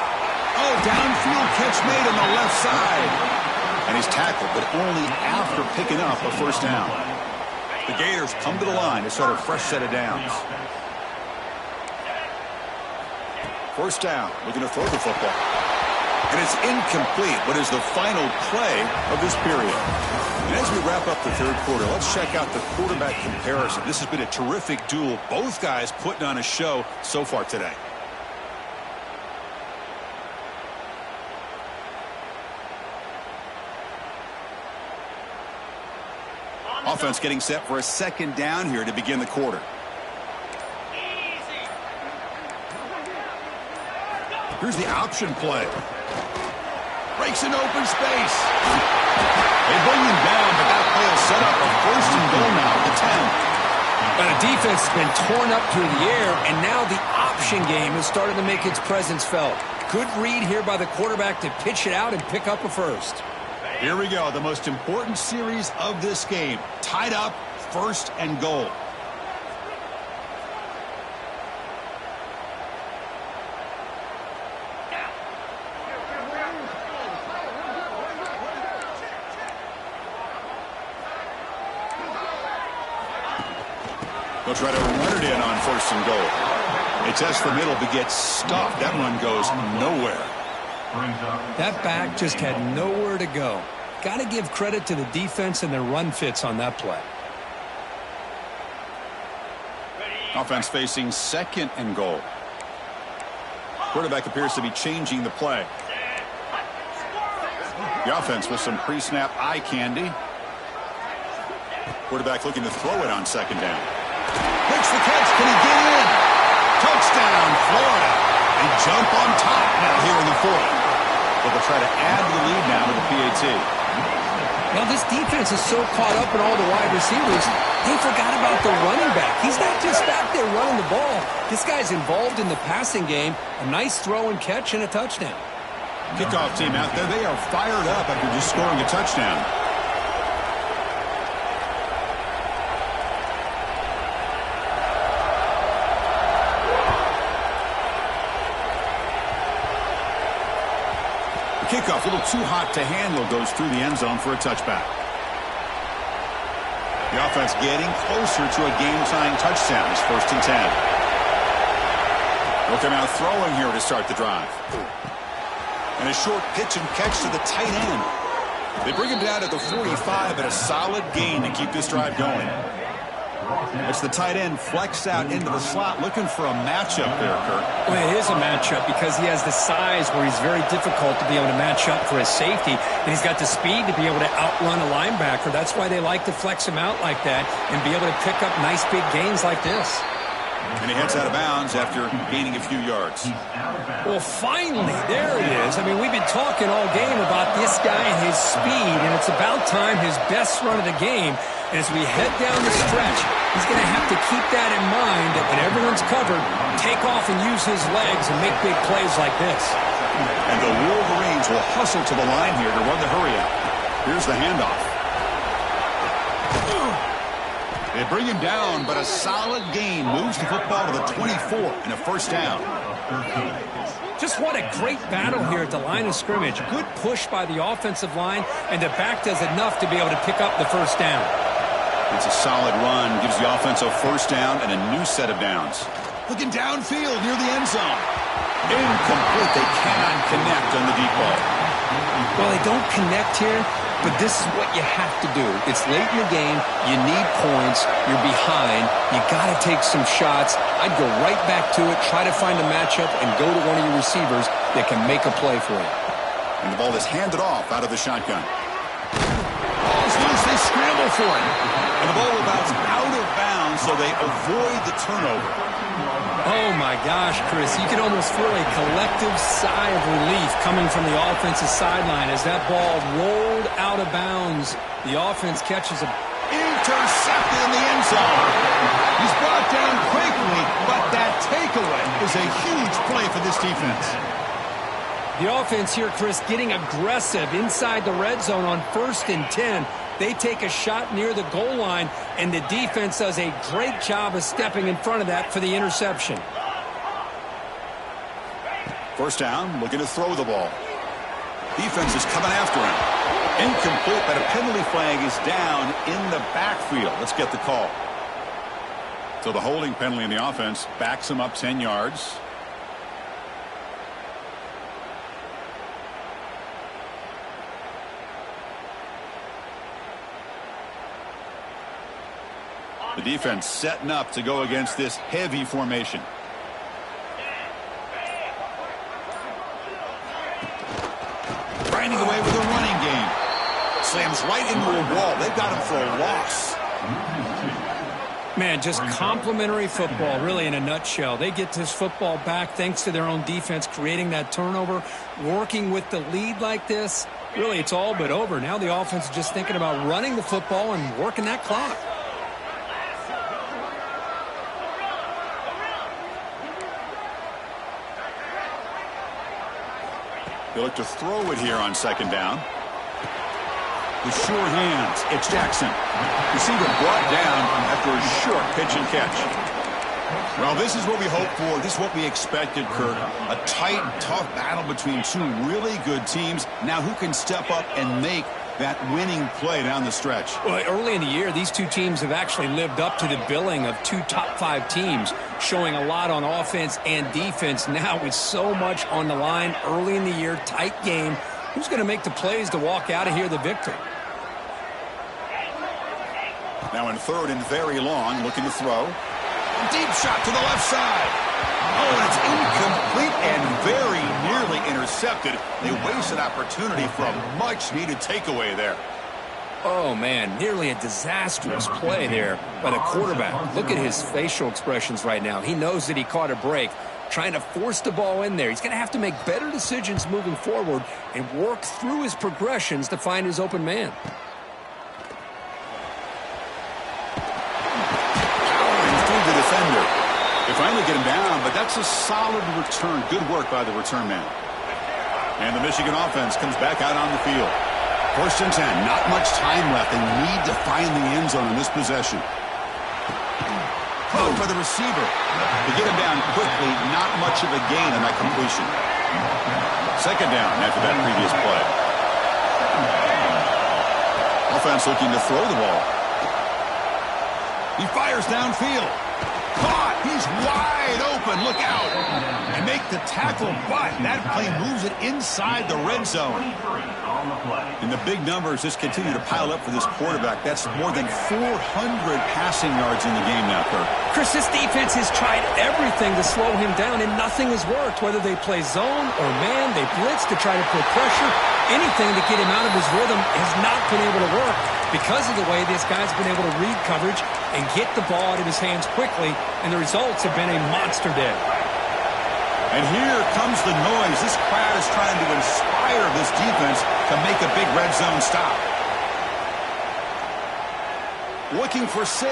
Oh, downfield catch made on the left side. And he's tackled, but only after picking up a first down. The Gators come to the line to start a fresh set of downs. First down, looking to throw the football. And it's incomplete, but is the final play of this period. And as we wrap up the third quarter, let's check out the quarterback comparison. This has been a terrific duel. Both guys putting on a show so far today. Offense getting set for a second down here to begin the quarter. Here's the option play. Breaks an open space. They bring him down, but that play will set up a 1st and goal now at the 10. But the defense has been torn up through the air, and now the option game is starting to make its presence felt. Good read here by the quarterback to pitch it out and pick up a first. Here we go, the most important series of this game. Tied up, 1st and goal. They'll try to run it in on 1st and goal. They test the middle, but gets stuffed. That one goes nowhere. That back just had nowhere to go. Got to give credit to the defense and their run fits on that play. Offense facing 2nd and goal. Quarterback appears to be changing the play. The offense with some pre-snap eye candy. Quarterback looking to throw it on 2nd down. Makes the catch. Can he get in? Touchdown, Florida. They jump on top now here in the 4th. But they'll try to add the lead now to the PAT. Now, this defense is so caught up in all the wide receivers, they forgot about the running back. He's not just back there running the ball. This guy's involved in the passing game. A nice throw and catch and a touchdown. Kickoff team out there. They are fired up after just scoring a touchdown. Kickoff, a little too hot to handle, goes through the end zone for a touchback. The offense getting closer to a game-tying touchdown. It's 1st and 10. They'll come out throwing here to start the drive. And a short pitch and catch to the tight end. They bring him down at the 45, but a solid gain to keep this drive going. It's the tight end flexed out into the slot, looking for a matchup there, Kurt. Well, it is a matchup because he has the size where he's very difficult to be able to match up for his safety, and he's got the speed to be able to outrun a linebacker. That's why they like to flex him out like that and be able to pick up nice big gains like this. And he heads out of bounds after gaining a few yards. Well, finally, there it is. I mean, we've been talking all game about this guy and his speed, and it's about time his best run of the game. And as we head down the stretch, he's going to have to keep that in mind that when everyone's covered, take off and use his legs and make big plays like this. And the Wolverines will hustle to the line here to run the hurry out. Here's the handoff. They bring him down, but a solid gain moves the football to the 24 and a 1st down. Just what a great battle here at the line of scrimmage. Good push by the offensive line, and the back does enough to be able to pick up the 1st down. It's a solid run, gives the offense a 1st down and a new set of downs. Looking downfield near the end zone. Incomplete. They cannot connect on the deep ball. Well, they don't connect here, but this is what you have to do. It's late in the game. You need points. You're behind. You got to take some shots. I'd go right back to it, try to find a matchup, and go to one of your receivers that can make a play for you. And the ball is handed off out of the shotgun. Ball's loose. They scramble for it. And the ball will bounce out of bounds, so they avoid the turnover. Oh, my gosh, Chris. You can almost feel a collective sigh of relief coming from the offensive sideline as that ball rolled out of bounds. The offense catches a... Intercepted in the end zone. He's brought down quickly, but that takeaway is a huge play for this defense. The offense here, Chris, getting aggressive inside the red zone on 1st and 10. They take a shot near the goal line, and the defense does a great job of stepping in front of that for the interception. 1st down, looking to throw the ball. Defense is coming after him. Incomplete, but a penalty flag is down in the backfield. Let's get the call. So the holding penalty in the offense backs him up 10 yards. The defense setting up to go against this heavy formation. Grinding away with a running game. Slams right into a wall. They've got him for a loss. Man, just complimentary football, really, in a nutshell. They get this football back thanks to their own defense, creating that turnover, working with the lead like this. Really, it's all but over. Now the offense is just thinking about running the football and working that clock. They look to throw it here on 2nd down. with sure hands. It's Jackson. Receiver brought down after a short pitch and catch. Well, this is what we hoped for. This is what we expected, Kurt. A tight, tough battle between two really good teams. Now who can step up and make that winning play down the stretch? Well, early in the year, these two teams have actually lived up to the billing of two top-5 teams, showing a lot on offense and defense. Now with so much on the line early in the year, tight game, who's going to make the plays to walk out of here the victor? Now in third and very long, looking to throw. Deep shot to the left side. Oh, and it's incomplete and very nearly intercepted. They wasted opportunity for a much-needed takeaway there. Oh, man, nearly a disastrous play there by the quarterback. Look at his facial expressions right now. He knows that he caught a break, trying to force the ball in there. He's going to have to make better decisions moving forward and work through his progressions to find his open man. They finally get him down, but that's a solid return. Good work by the return man. And the Michigan offense comes back out on the field. 1st and 10, not much time left. They need to find the end zone in this possession. Close by the receiver. To get him down quickly, not much of a gain on that completion. 2nd down after that previous play. Offense looking to throw the ball. He fires downfield. Caught! He's wide open. Look out! And make the tackle, but that play moves it inside the red zone. And the big numbers just continue to pile up for this quarterback. That's more than 400 passing yards in the game now, Kirk. Chris, this defense has tried everything to slow him down, and nothing has worked. Whether they play zone or man, they blitz to try to put pressure. Anything to get him out of his rhythm has not been able to work because of the way this guy's been able to read coverage and get the ball out of his hands quickly, and the results have been a monster day. And here comes the noise. This crowd is trying to inspire this defense to make a big red zone stop. Looking for 6.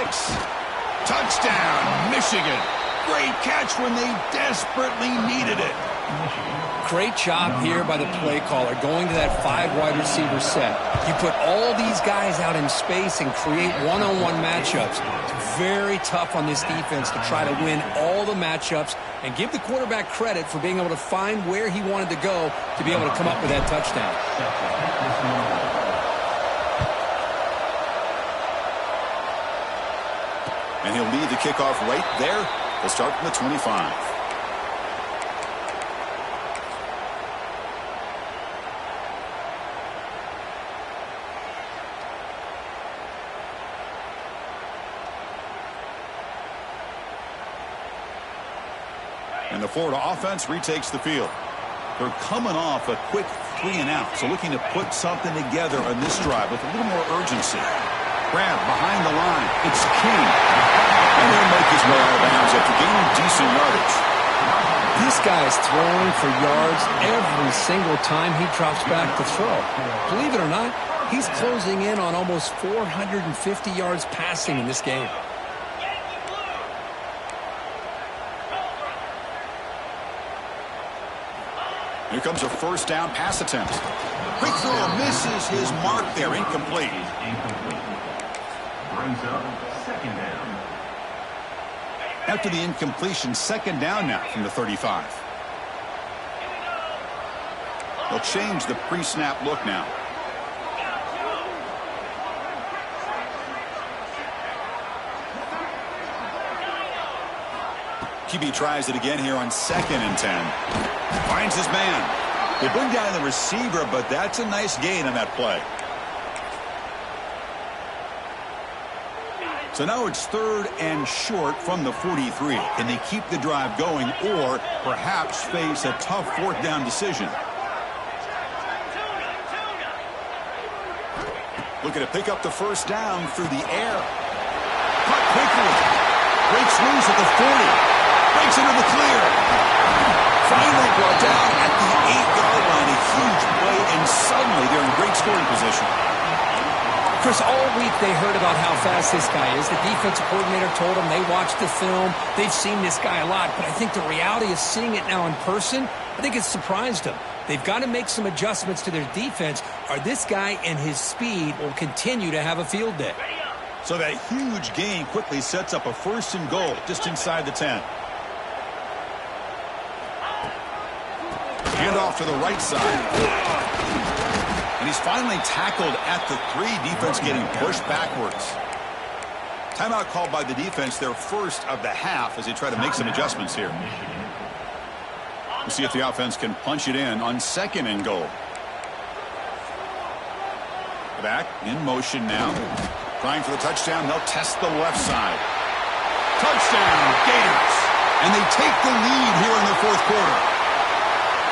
Touchdown, Michigan. Great catch when they desperately needed it. Great job here by the play caller, going to that 5 wide receiver set. You put all these guys out in space and create one-on-one matchups. It's very tough on this defense to try to win all the matchups and give the quarterback credit for being able to find where he wanted to go to be able to come up with that touchdown. And he'll lead the kickoff right there. He'll start from the 25. And the Florida offense retakes the field. They're coming off a quick 3-and-out, so looking to put something together on this drive with a little more urgency. Grab behind the line. It's King. And he'll make his way out of bounds after gaining decent yardage. This guy is throwing for yards every single time he drops back to throw. Believe it or not, he's closing in on almost 450 yards passing in this game. Here comes a 1st down pass attempt. Quick throw misses his mark there. Incomplete. Brings up 2nd down. After the incompletion, 2nd down now from the 35. They'll change the pre-snap look now. QB tries it again here on 2nd and 10. Finds his man. They bring down the receiver, but that's a nice gain on that play. So now it's 3rd and short from the 43. Can they keep the drive going or perhaps face a tough 4th down decision? Looking to pick up the 1st down through the air. Cut quickly. Breaks loose at the 40. Breaks into the clear. Finally brought down at the 8-yard line. A huge play, and suddenly they're in great scoring position. Chris, all week they heard about how fast this guy is. The defensive coordinator told them they watched the film. They've seen this guy a lot, but I think the reality of seeing it now in person, I think it's surprised them. They've got to make some adjustments to their defense, or this guy and his speed will continue to have a field day. So that huge gain quickly sets up a 1st and goal just inside the 10. Hand off to the right side. And he's finally tackled at the 3. Defense getting pushed backwards. Timeout called by the defense, their first of the half, as they try to make some adjustments here. We'll see if the offense can punch it in on 2nd and goal. Back in motion now. Trying for the touchdown. They'll test the left side. Touchdown, Gators. And they take the lead here in the 4th quarter.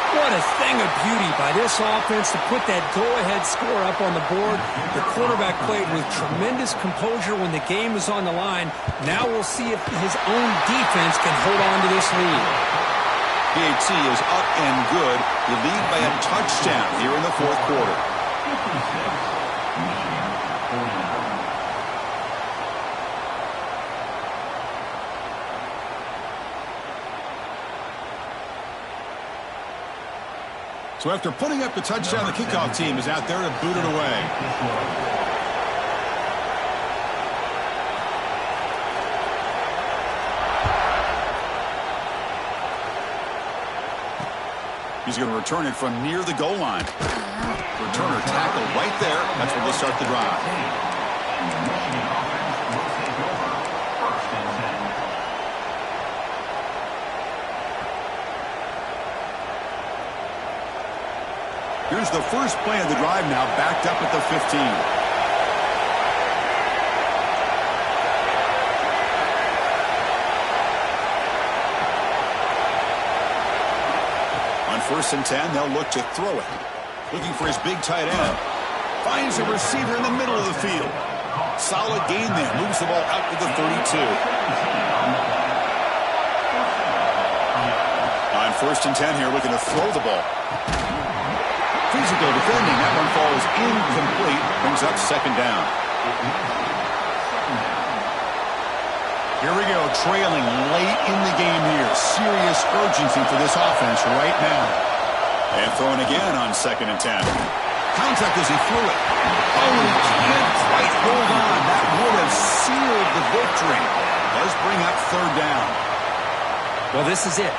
What a thing of beauty by this offense to put that go-ahead score up on the board. The quarterback played with tremendous composure when the game was on the line. Now we'll see if his own defense can hold on to this lead. PAT is up and good. The lead by a touchdown here in the 4th quarter. So after putting up the touchdown, the kickoff team is out there to boot it away. He's going to return it from near the goal line. Returner tackled right there. That's where they'll start the drive. Here's the first play of the drive now, backed up at the 15. On 1st and 10, they'll look to throw it. Looking for his big tight end. Finds a receiver in the middle of the field. Solid gain there. Moves the ball out to the 32. On 1st and 10 here, looking to throw the ball. Physical defending. That one falls incomplete. Brings up 2nd down. Here we go. Trailing late in the game here. Serious urgency for this offense right now. And throwing again on 2nd and 10. Contact as he threw it. Oh, he can't quite hold on. That would have sealed the victory. Does bring up 3rd down. Well, this is it.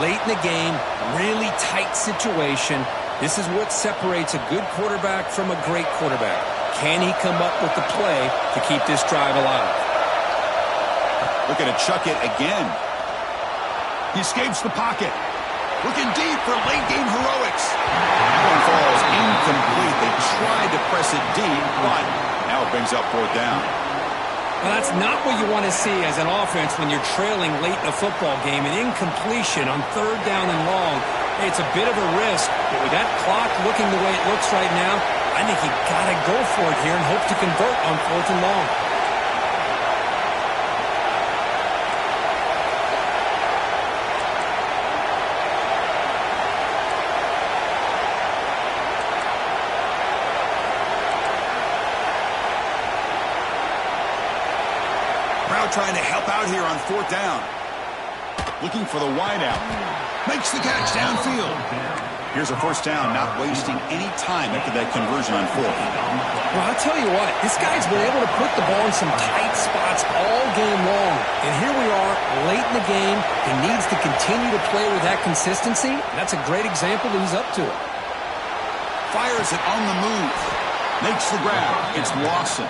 Late in the game, really tight situation. This is what separates a good quarterback from a great quarterback. Can he come up with the play to keep this drive alive? Looking to chuck it again. He escapes the pocket. Looking deep for late-game heroics. That one falls incomplete. They tried to press it deep, but now it brings up 4th down. Well, that's not what you want to see as an offense when you're trailing late in a football game. An incompletion on 3rd down and long. It's a bit of a risk, but with that clock looking the way it looks right now, I think you got to go for it here and hope to convert on 4th and long. Brown trying to help out here on 4th down. Looking for the wideout. Makes the catch downfield. Here's a 1st down, not wasting any time after that conversion on 4th. Well, I'll tell you what, this guy's been able to put the ball in some tight spots all game long. And here we are, late in the game. He needs to continue to play with that consistency. That's a great example that he's up to it. Fires it on the move. Makes the grab. It's Lawson.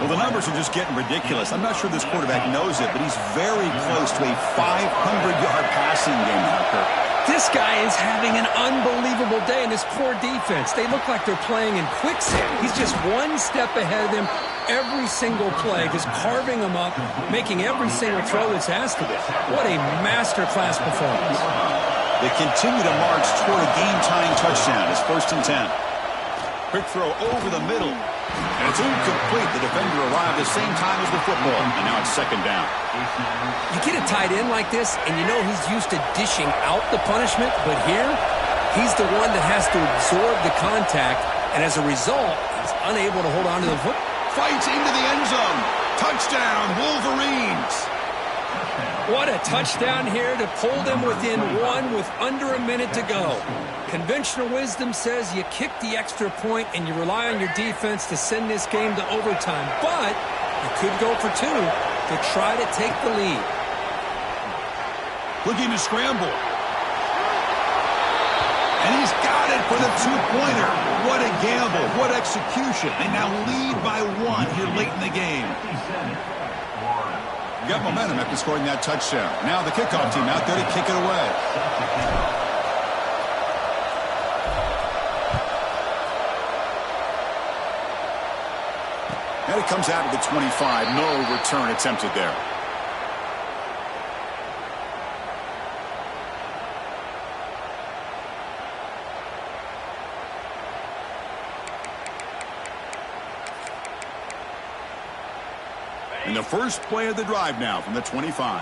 Well, the numbers are just getting ridiculous. I'm not sure this quarterback knows it, but he's very close to a 500-yard passing game now. This guy is having an unbelievable day in this poor defense. They look like they're playing in quicksand. He's just one step ahead of them every single play, just carving them up, making every single throw that's asked of him. What a masterclass performance. They continue to march toward a game-tying touchdown. It's 1st and 10. Quick throw over the middle. And it's incomplete. The defender arrived at the same time as the football. And now it's 2nd down. You get a tight end like this, and you know he's used to dishing out the punishment. But here, he's the one that has to absorb the contact. And as a result, he's unable to hold on to the foot. Fights into the end zone. Touchdown, Wolverines. What a touchdown here to pull them within one with under a minute to go. Conventional wisdom says you kick the extra point and you rely on your defense to send this game to overtime. But you could go for two to try to take the lead. Looking to scramble. And he's got it for the two-pointer. What a gamble. What execution. They now lead by one here late in the game. Got momentum after scoring that touchdown. Now the kickoff team out there to kick it away. And it comes out of the 25. No return attempted there. And the first play of the drive now from the 25.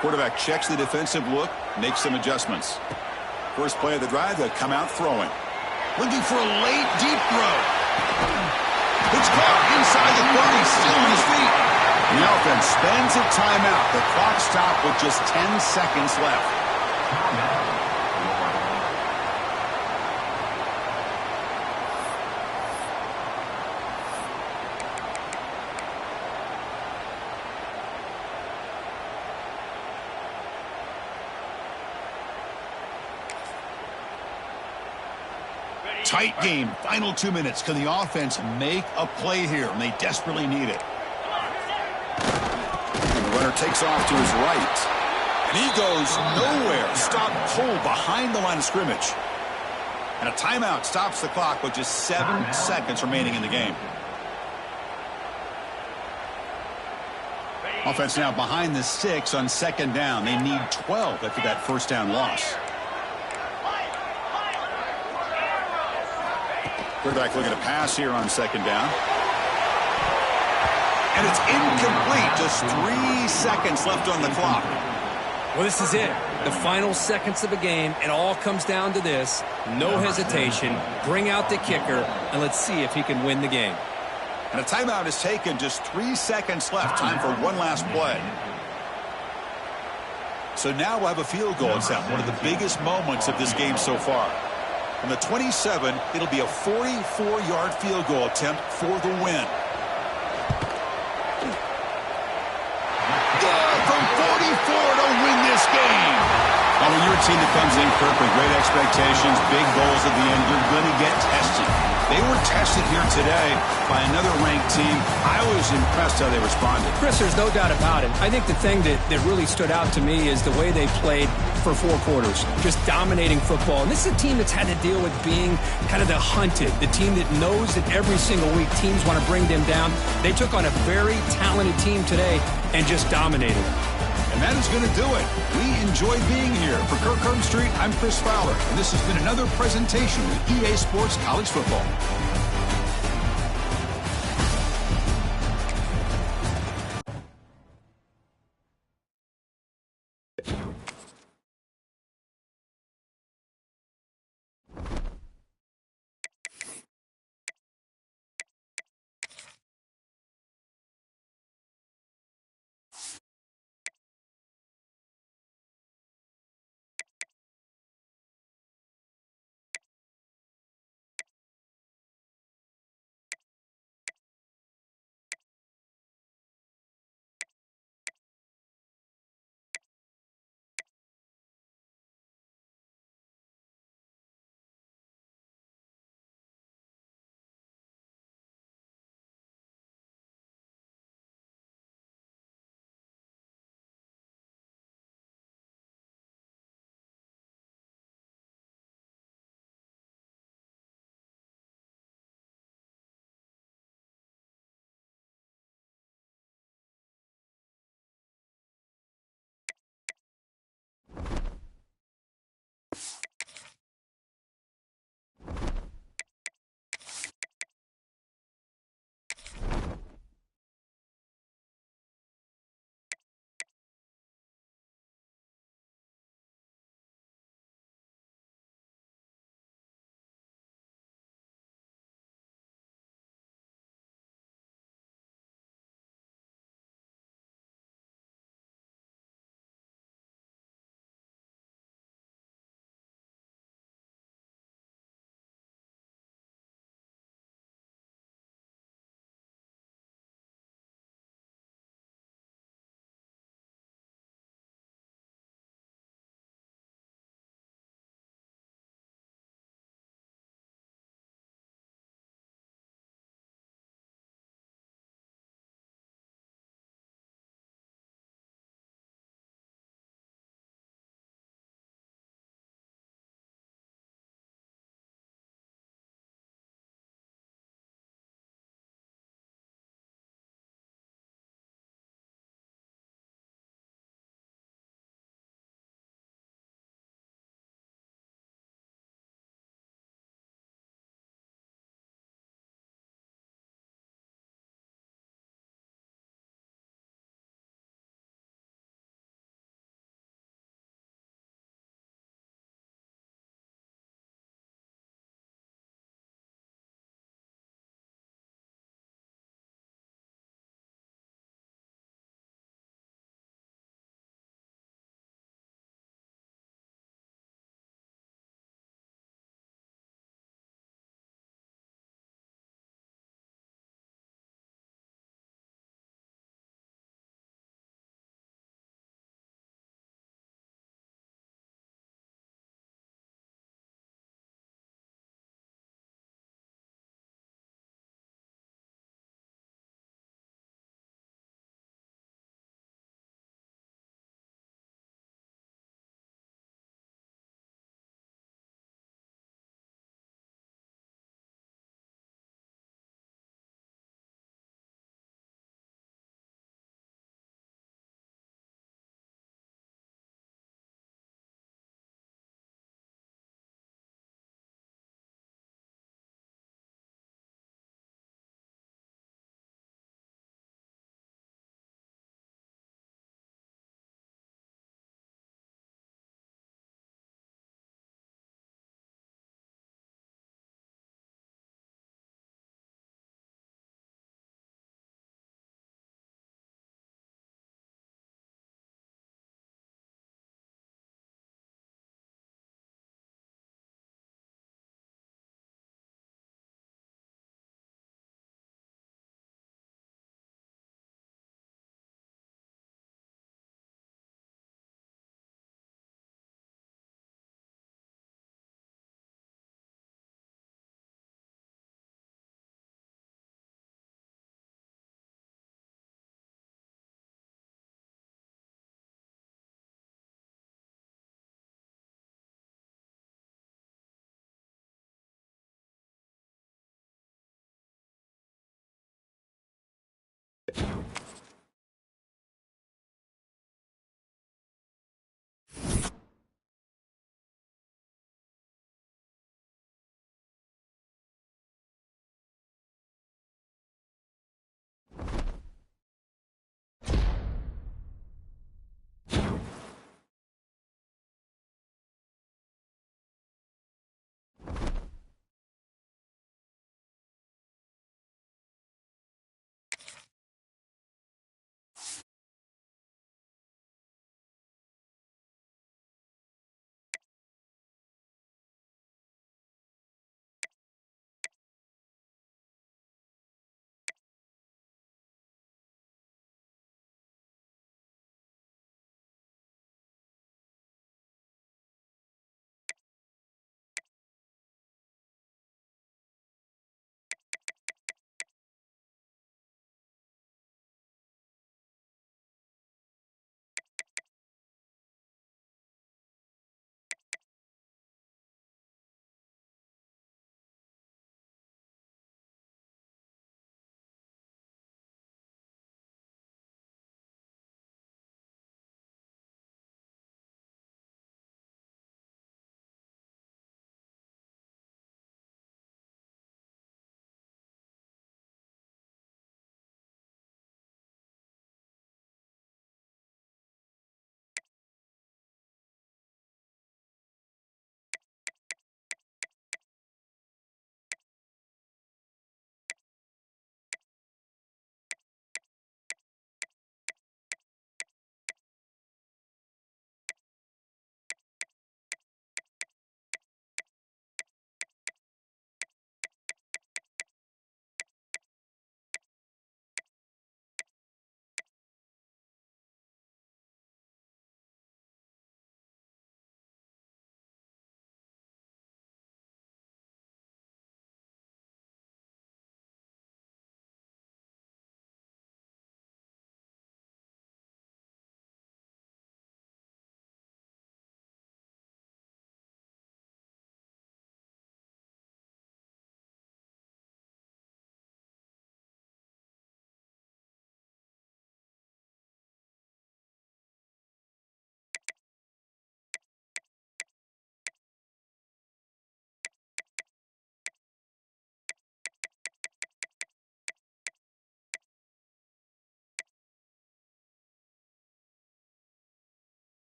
Quarterback checks the defensive look, makes some adjustments. First play of the drive, they'll come out throwing. Looking for a late, deep throw. It's caught inside the 30, still on his feet. And the offense spends a timeout. The clock stopped with just 10 seconds left. Tight game, final 2 minutes. Can the offense make a play here? And they desperately need it. And the runner takes off to his right. And he goes nowhere. Stop cold behind the line of scrimmage. And a timeout stops the clock with just 7 seconds remaining in the game. Offense now behind the 6 on second down. They need 12 after that first down loss. Quarterback looking to pass here on second down. And it's incomplete. Just 3 seconds left on the clock. Well, this is it. The final seconds of the game. It all comes down to this. No hesitation. Bring out the kicker, and let's see if he can win the game. And a timeout is taken. Just 3 seconds left. Time for one last play. So now we'll have a field goal attempt. One of the biggest moments of this game so far. On the 27, it'll be a 44-yard field goal attempt for the win. Good from 44 to win this game. Well, when you're a team that comes in, Kirk, with great expectations, big goals at the end, you're going to get tested. They were tested here today by another ranked team. I was impressed how they responded. Chris, there's no doubt about it. I think the thing that really stood out to me is the way they played for 4 quarters, just dominating football. And this is a team that's had to deal with being kind of the hunted, the team that knows that every single week teams want to bring them down. They took on a very talented team today and just dominated. And that is going to do it. We enjoyed being here. For Kirk Herbstreit, I'm Chris Fowler, and this has been another presentation of EA Sports College Football.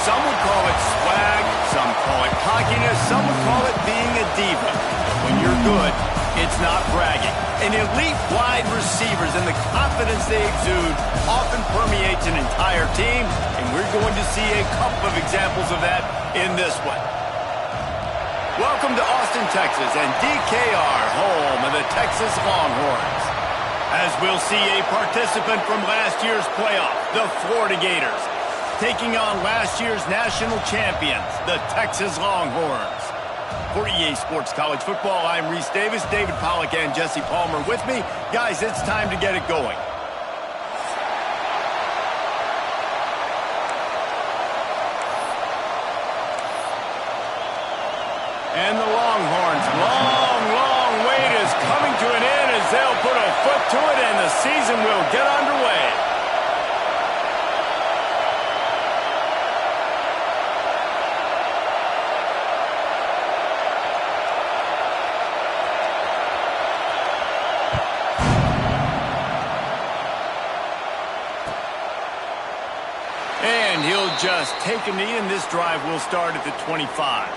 Some would call it swag, some call it cockiness, some would call it being a diva. When you're good, it's not bragging. And elite wide receivers and the confidence they exude often permeates an entire team, and we're going to see a couple of examples of that in this one. Welcome to Austin, Texas, and DKR, home of the Texas Longhorns. As we'll see a participant from last year's playoff, the Florida Gators, taking on last year's national champions, the Texas Longhorns. For EA Sports College Football, I'm Reese Davis, David Pollack, and Jesse Palmer with me. Guys, it's time to get it going. And the Longhorns' long wait is coming to an end as they'll put a foot to it and the season will get underway. And he'll just take a knee, and this drive will start at the 25.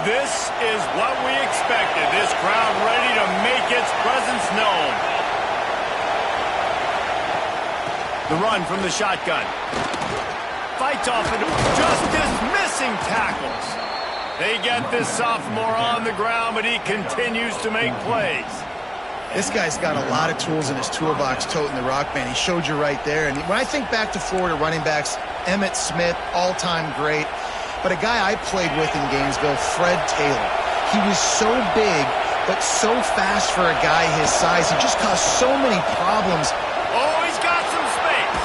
This is what we expected. This crowd ready to make its presence known. The run from the shotgun. Fights off and just dismissing tackles. They get this sophomore on the ground, but he continues to make plays. This guy's got a lot of tools in his toolbox toting the rock, man. He showed you right there. And when I think back to Florida running backs, Emmitt Smith, all-time great. But a guy I played with in Gainesville, Fred Taylor. He was so big, but so fast for a guy his size. He just caused so many problems. Oh, he's got some space.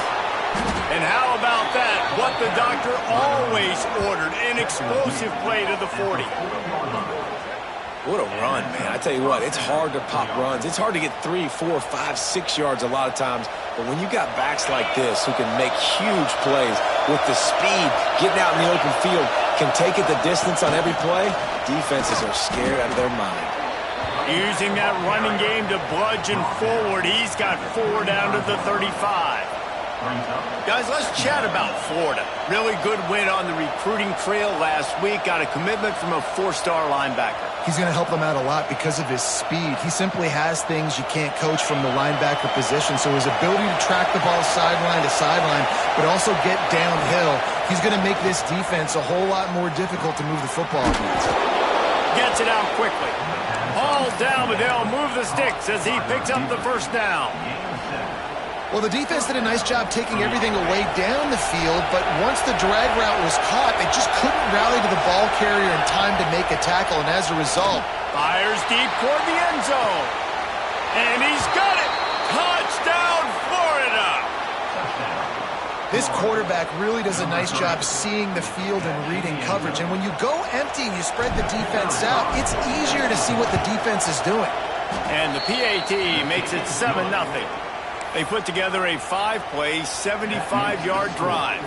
And how about that? What the doctor always ordered, an explosive play to the 40. What a run, man. I tell you what, it's hard to pop runs. It's hard to get 3, 4, 5, 6 yards a lot of times. But when you got backs like this who can make huge plays with the speed, getting out in the open field, can take it the distance on every play, defenses are scared out of their mind. Using that running game to bludgeon forward, he's got 4 down to the 35. Guys, let's chat about Florida. Really good win on the recruiting trail last week. Got a commitment from a 4-star linebacker. He's going to help them out a lot because of his speed. He simply has things you can't coach from the linebacker position. So his ability to track the ball sideline to sideline, but also get downhill, he's going to make this defense a whole lot more difficult to move the football against. Gets it out quickly. Hauled down, but they'll move the sticks as he picks up the first down. Well, the defense did a nice job taking everything away down the field, but once the drag route was caught, they just couldn't rally to the ball carrier in time to make a tackle, and as a result, fires deep toward the end zone. And he's got it! Touchdown, Florida! This quarterback really does a nice job seeing the field and reading coverage, and when you go empty and you spread the defense out, it's easier to see what the defense is doing. And the PAT makes it 7-0. They put together a 5-play, 75-yard drive.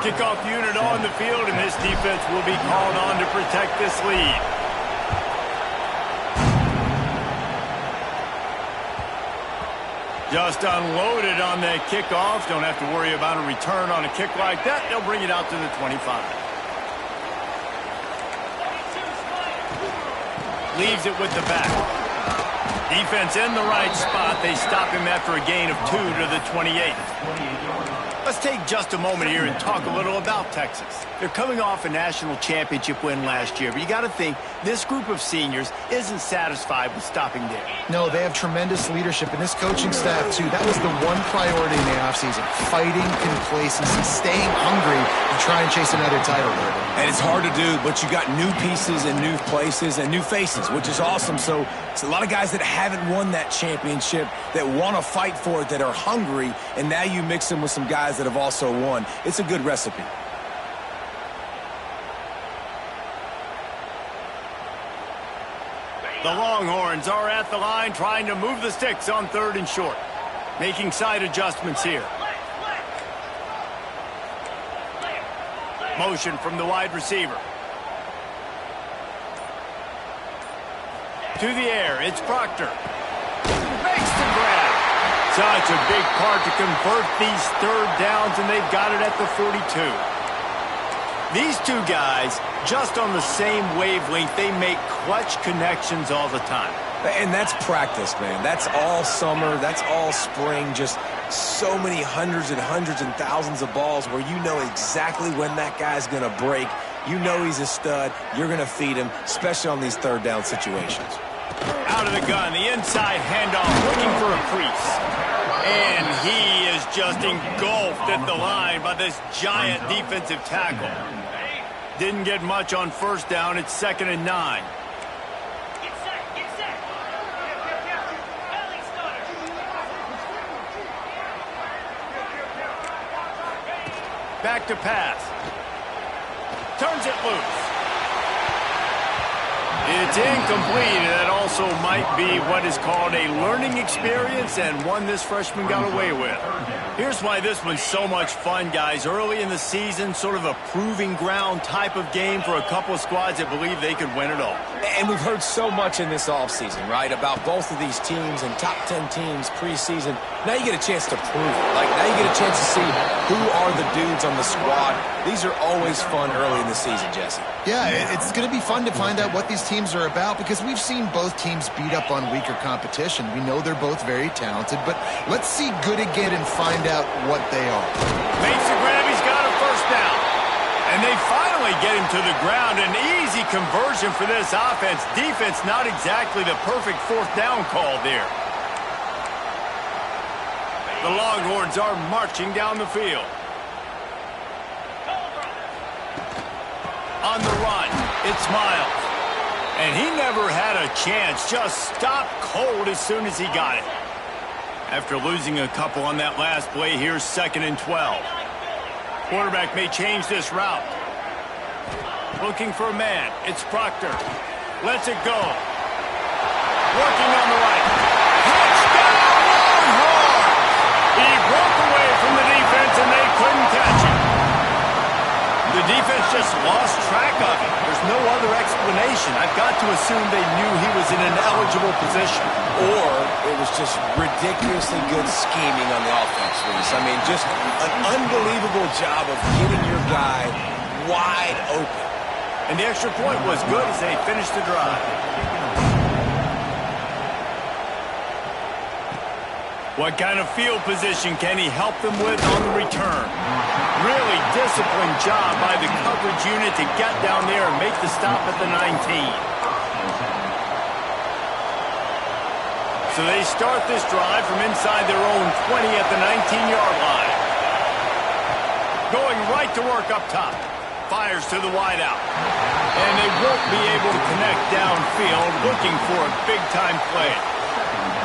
Kickoff unit on the field, and this defense will be called on to protect this lead. Just unloaded on that kickoff. Don't have to worry about a return on a kick like that. They'll bring it out to the 25. Leaves it with the back. Defense in the right spot. They stop him after a gain of 2 to the 28. Let's take just a moment here and talk a little about Texas. They're coming off a national championship win last year, but you got to think this group of seniors isn't satisfied with stopping there. No, they have tremendous leadership, and this coaching staff, too. That was the one priority in the offseason, fighting complacency, staying hungry to try and chase another title. And it's hard to do, but you got new pieces and new places and new faces, which is awesome. So it's a lot of guys that haven't won that championship that want to fight for it, that are hungry, and now you mix them with some guys that have also won. It's a good recipe. The Longhorns are at the line trying to move the sticks on 3rd and short. Making side adjustments here. Motion from the wide receiver. To the air, it's Proctor. Makes the grab. Such a big part to convert these third downs, and they've got it at the 42. These two guys, just on the same wavelength, they make clutch connections all the time. And that's practice, man. That's all summer. That's all spring. Just so many hundreds and thousands of balls where you know exactly when that guy's going to break. You know he's a stud. You're going to feed him, especially on these third down situations. Out of the gun, the inside handoff, looking for a crease. And he is just engulfed at the line by this giant defensive tackle. Didn't get much on first down. It's 2nd and 9. Get set, get set. Belly stutter. Back to pass. Turns it loose. It's incomplete, and that also might be what is called a learning experience, and one this freshman got away with. Here's why this one's so much fun, guys. Early in the season, sort of a proving ground type of game for a couple of squads that believe they could win it all. And we've heard so much in this offseason, right, about both of these teams and top 10 teams preseason. Now you get a chance to prove it. Like, now you get a chance to see who are the dudes on the squad. These are always fun early in the season, Jesse. Yeah, it's going to be fun to find out what these teams are about because we've seen both teams beat up on weaker competition. We know they're both very talented, but let's see good again and find out what they are. Makes the grab, he's got a first down. And they finally get him to the ground. An easy conversion for this offense. Defense not exactly the perfect fourth down call there. The Longhorns are marching down the field. On the run, it's Miles. And he never had a chance. Just stopped cold as soon as he got it. After losing a couple on that last play, here's 2nd and 12. Quarterback may change this route. Looking for a man. It's Proctor. Lets it go. Working on the right. Touchdown, Longhorns! He broke away from the defense, and they couldn't catch him. The defense just lost track of him. There's no other explanation. I've got to assume they knew he was in an eligible position. Or it was just ridiculously good scheming on the offense, Reese. I mean, just an unbelievable job of getting your guy wide open. And the extra point was good as they finished the drive. What kind of field position can he help them with on the return? Really disciplined job by the coverage unit to get down there and make the stop at the 19. So they start this drive from inside their own 20 at the 19-yard line. Going right to work up top. Fires to the wideout. And they won't be able to connect downfield, looking for a big-time play.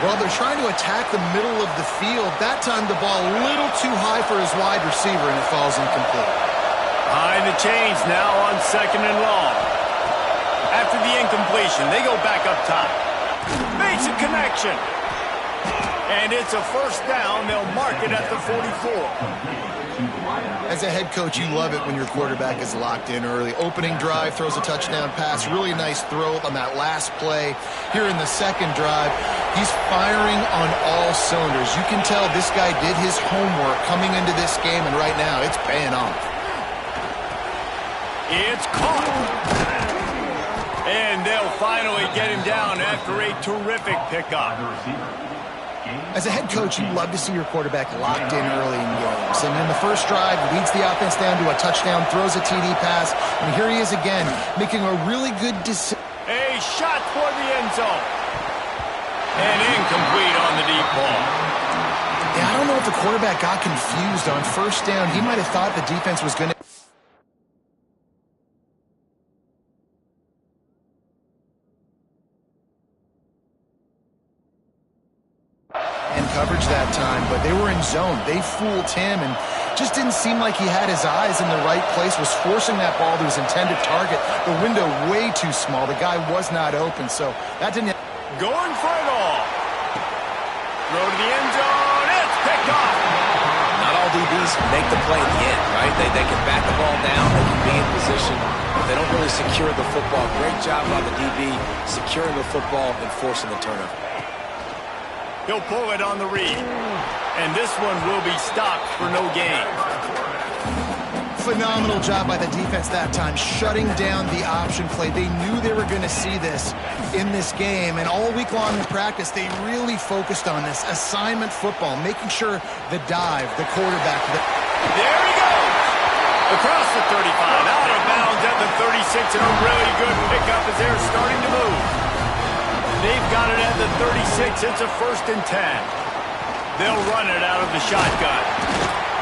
Well, they're trying to attack the middle of the field. That time the ball a little too high for his wide receiver, and it falls incomplete. Behind the chains now on 2nd and long. After the incompletion, they go back up top. Makes a connection. And it's a first down. They'll mark it at the 44. As a head coach, you love it when your quarterback is locked in early. Opening drive, throws a touchdown pass. Really nice throw on that last play. Here in the second drive, he's firing on all cylinders. You can tell this guy did his homework coming into this game, and right now it's paying off. It's caught. And they'll finally get him down after a terrific pickup. As a head coach, you love to see your quarterback locked in early in games. And in the first drive, leads the offense down to a touchdown, throws a TD pass, and here he is again, making a really good decision. A shot toward the end zone. And incomplete on the deep ball. Yeah, I don't know if the quarterback got confused on first down. He might have thought the defense was going to... coverage that time, but they were in zone. They fooled him and just didn't seem like he had his eyes in the right place, was forcing that ball to his intended target. The window way too small. The guy was not open, so that didn't... Going for it all. Throw to the end zone. It's picked off. Not all DBs make the play in the end, right? They can bat the ball down, they can be in position, but they don't really secure the football. Great job by the DB securing the football and forcing the turnover. He'll pull it on the read. And this one will be stopped for no gain. Phenomenal job by the defense that time, shutting down the option play. They knew they were going to see this in this game, and all week long in practice, they really focused on this assignment football, making sure the dive, the quarterback. There he goes! Across the 35, out of bounds at the 36, and a really good pickup as they're starting to move. They've got it at the 36. It's a 1st and 10. They'll run it out of the shotgun.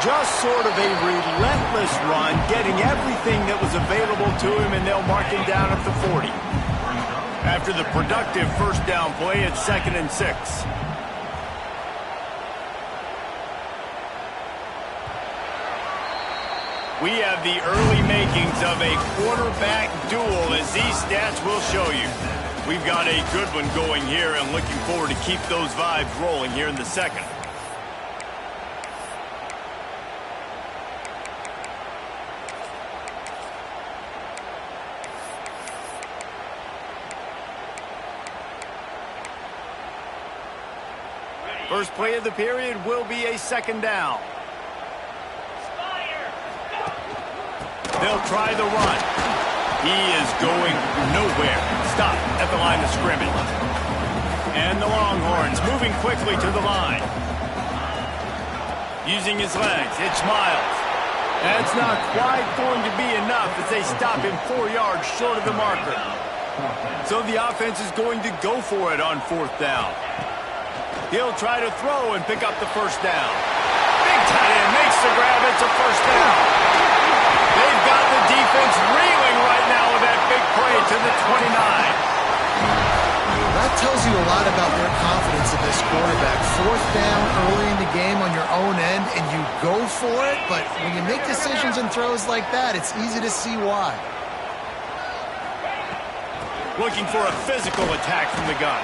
Just sort of a relentless run, getting everything that was available to him, and they'll mark him down at the 40. After the productive first down play, it's 2nd and 6. We have the early makings of a quarterback duel, as these stats will show you. We've got a good one going here, and looking forward to keep those vibes rolling here in the second. First play of the period will be a 2nd down. They'll try the run. He is going nowhere. Stop at the line of scrimmage. And the Longhorns moving quickly to the line. Using his legs, it's Miles. That's not quite going to be enough as they stop him 4 yards short of the marker. So the offense is going to go for it on 4th down. He'll try to throw and pick up the 1st down. Big tight end makes the grab. It's a 1st down. They've got the defense reeling right now with that big play to the 29. That tells you a lot about their confidence in this quarterback. 4th down early in the game on your own end, and you go for it, but when you make decisions and throws like that, it's easy to see why. Looking for a physical attack from the gun.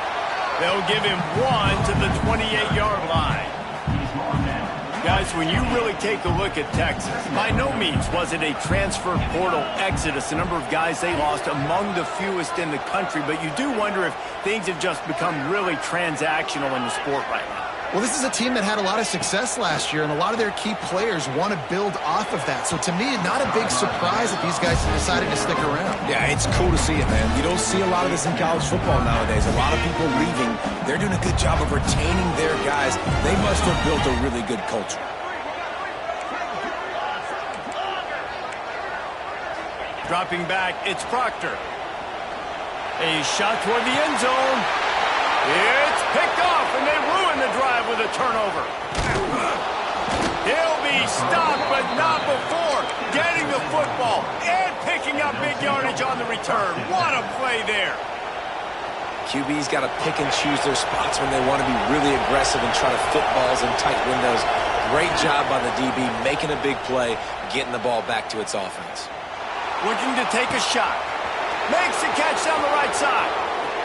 They'll give him 1 to the 28-yard line. Guys, when you really take a look at Texas, by no means was it a transfer portal exodus. The number of guys they lost among the fewest in the country, but you do wonder if things have just become really transactional in the sport right now. Well, this is a team that had a lot of success last year, and a lot of their key players want to build off of that. So to me, not a big surprise that these guys have decided to stick around. Yeah, it's cool to see it, man. You don't see a lot of this in college football nowadays. A lot of people leaving. They're doing a good job of retaining their guys. They must have built a really good culture. Dropping back, it's Proctor. A shot toward the end zone. It's picked off, and they ruin the drive with a turnover. He'll be stopped, but not before getting the football and picking up big yardage on the return. What a play there. QB's got to pick and choose their spots when they want to be really aggressive and try to fit balls in tight windows. Great job by the DB, making a big play, getting the ball back to its offense. Looking to take a shot. Makes the catch down the right side.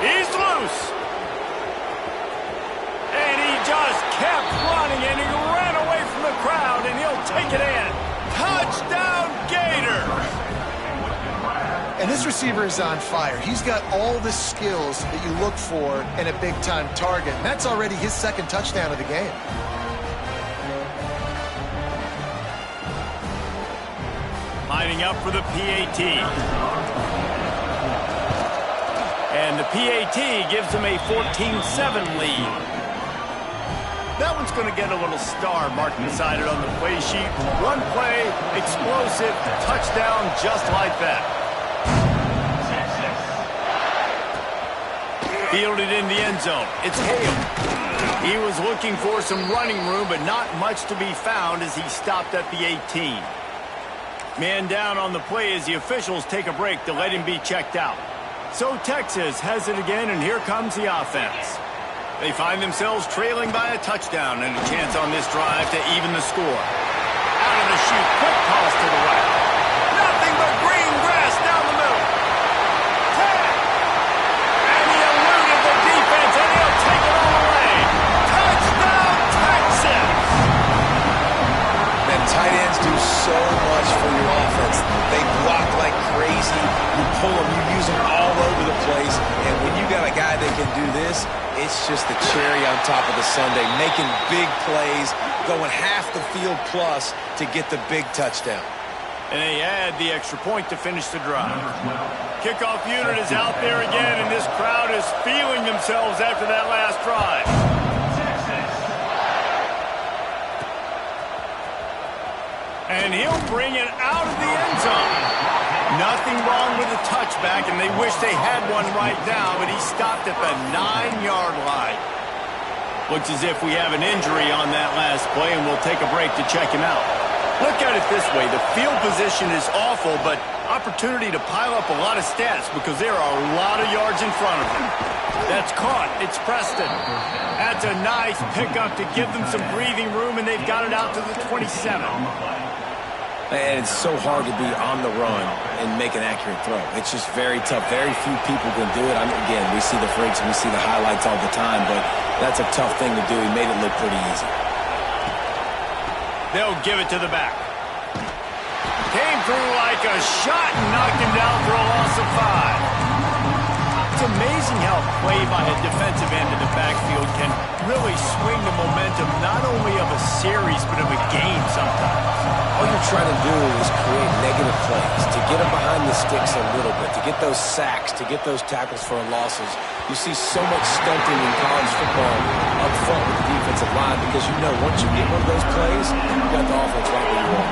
He's loose. And he just kept running, and he ran away from the crowd, and he'll take it in. Touchdown, Gators! And this receiver is on fire. He's got all the skills that you look for in a big-time target. And that's already his 2nd touchdown of the game. Lining up for the PAT. And the PAT gives them a 14-7 lead. That one's going to get a little star marked beside it on the play sheet. One play, explosive, touchdown, just like that. Fielded in the end zone. It's Hale. He was looking for some running room, but not much to be found as he stopped at the 18. Man down on the play as the officials take a break to let him be checked out. So Texas has it again, and here comes the offense. They find themselves trailing by a touchdown and a chance on this drive to even the score. Out of the chute, quick toss to the right. Nothing but green grass down the middle. Tag! And he eluded the defense, and he'll take it all away. Touchdown, Texas! Man, pull them, you use them all over the place. And when you got a guy that can do this, it's just the cherry on top of the sundae, making big plays, going half the field plus to get the big touchdown. And they add the extra point to finish the drive. Kickoff unit is out there again, and this crowd is feeling themselves after that last drive. And he'll bring it out of the end zone. Nothing wrong with the touchback, and they wish they had one right now, but he stopped at the 9-yard line. Looks as if we have an injury on that last play, and we'll take a break to check him out. Look at it this way. The field position is awful, but opportunity to pile up a lot of stats because there are a lot of yards in front of them. That's caught. It's Preston. That's a nice pickup to give them some breathing room, and they've got it out to the 27. And it's so hard to be on the run and make an accurate throw. It's just very tough. Very few people can do it. Again, we see the freaks and we see the highlights all the time, but that's a tough thing to do. He made it look pretty easy. They'll give it to the back. Came through like a shot and knocked him down for a loss of 5. It's amazing how play by a defensive end of the backfield can really swing the momentum not only of a series but of a game sometimes. All you're trying to do is create negative plays, to get them behind the sticks a little bit, to get those sacks, to get those tackles for losses. You see so much stunting in college football up front with the defensive line because you know once you get one of those plays, you got the offense right where you want.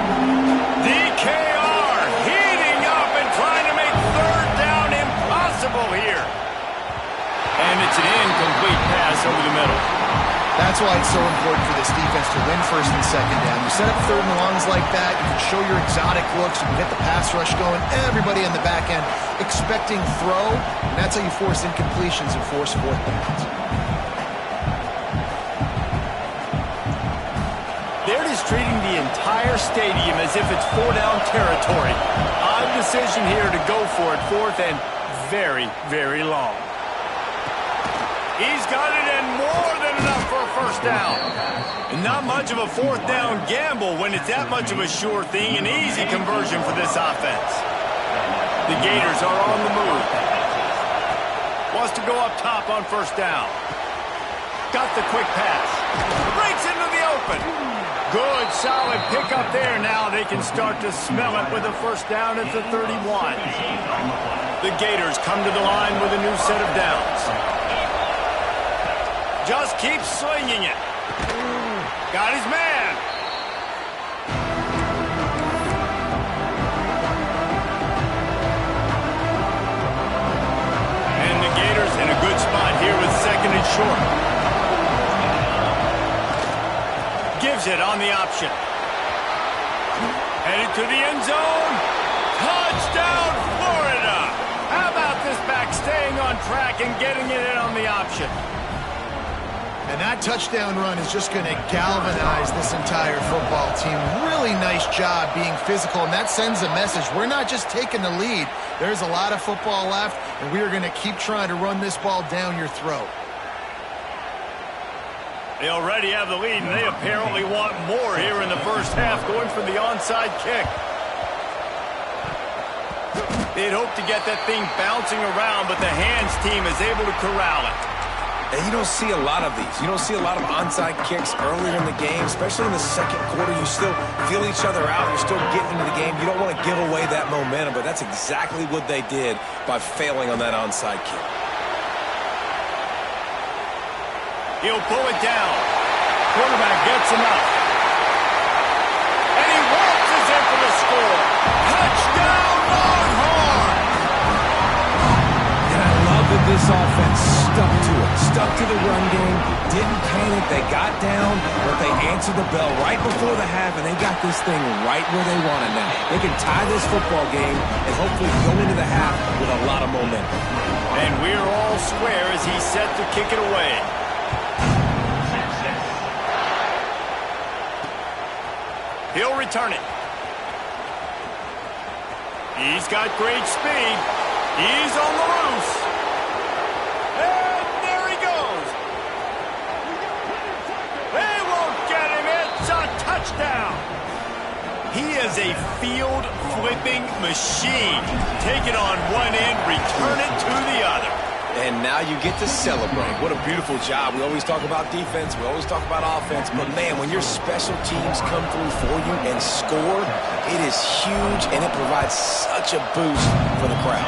DKR heating up and trying to make third down impossible here. And it's an incomplete pass over the middle. That's why it's so important for this defense to win first and second down. You set up third and longs like that, you can show your exotic looks, you can get the pass rush going, everybody in the back end expecting throw, and that's how you force incompletions and force fourth downs. They're just treating the entire stadium as if it's four-down territory. Odd decision here to go for it, fourth and very, very long. He's got it in more than enough for a first down. And not much of a fourth down gamble when it's that much of a sure thing, an easy conversion for this offense. The Gators are on the move. Wants to go up top on first down. Got the quick pass. Breaks into the open. Good, solid pickup there. Now they can start to smell it with a first down at the 31. The Gators come to the line with a new set of downs. Just keeps slinging it. Got his man. And the Gators in a good spot here with second and short. Gives it on the option. Headed to the end zone. Touchdown, Florida. How about this back staying on track and getting it in on the option? And that touchdown run is just going to galvanize this entire football team. Really nice job being physical, and that sends a message. We're not just taking the lead. There's a lot of football left, and we are going to keep trying to run this ball down your throat. They already have the lead, and they apparently want more here in the first half, going for the onside kick. They'd hope to get that thing bouncing around, but the hands team is able to corral it. And you don't see a lot of these. You don't see a lot of onside kicks earlier in the game, especially in the second quarter. You still feel each other out. You're still getting into the game. You don't want to give away that momentum, but that's exactly what they did by failing on that onside kick. He'll pull it down. Quarterback gets enough. And he waltzes in for the score. Touchdown, Longhorn! And I love that this offense stuck to it. Stuck to the run game. Didn't panic. They got down, but they answered the bell right before the half, and they got this thing right where they want it now. They can tie this football game and hopefully go into the half with a lot of momentum. And we're all square as he's set to kick it away. He'll return it. He's got great speed. He's on the loose. And there he goes. They won't get him. It's a touchdown. He He is a field-flipping machine. Take it on one end, return it to the other. And now you get to celebrate. What a beautiful job. We always talk about defense. We always talk about offense. But, man, when your special teams come through for you and score, it is huge, and it provides such a boost for the crowd.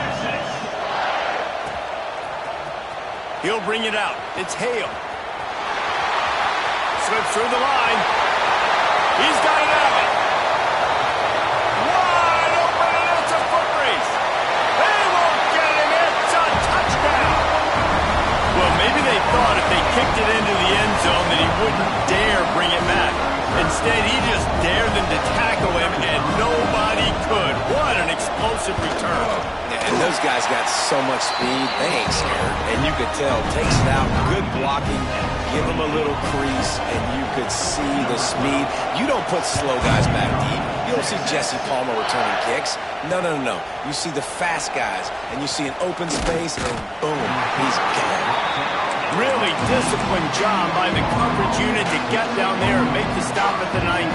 He'll bring it out. It's Hale. Slips through the line. He's got it out. Wide open, and it's a foot race. They won't get him. It's a touchdown. Well, maybe they thought if they kicked it into the end zone that he wouldn't dare bring it back. Instead, he just dared them to tackle him, and nobody could. What an explosive return. Yeah, and those guys got so much speed, they ain't scared. And you could tell, takes it out, good blocking, give him a little crease, and you could see the speed. You don't put slow guys back deep. You don't see Jesse Palmer returning kicks. No. You see the fast guys, and you see an open space, and boom, he's gone. Really disciplined job by the coverage unit to get down there and make the stop at the 19.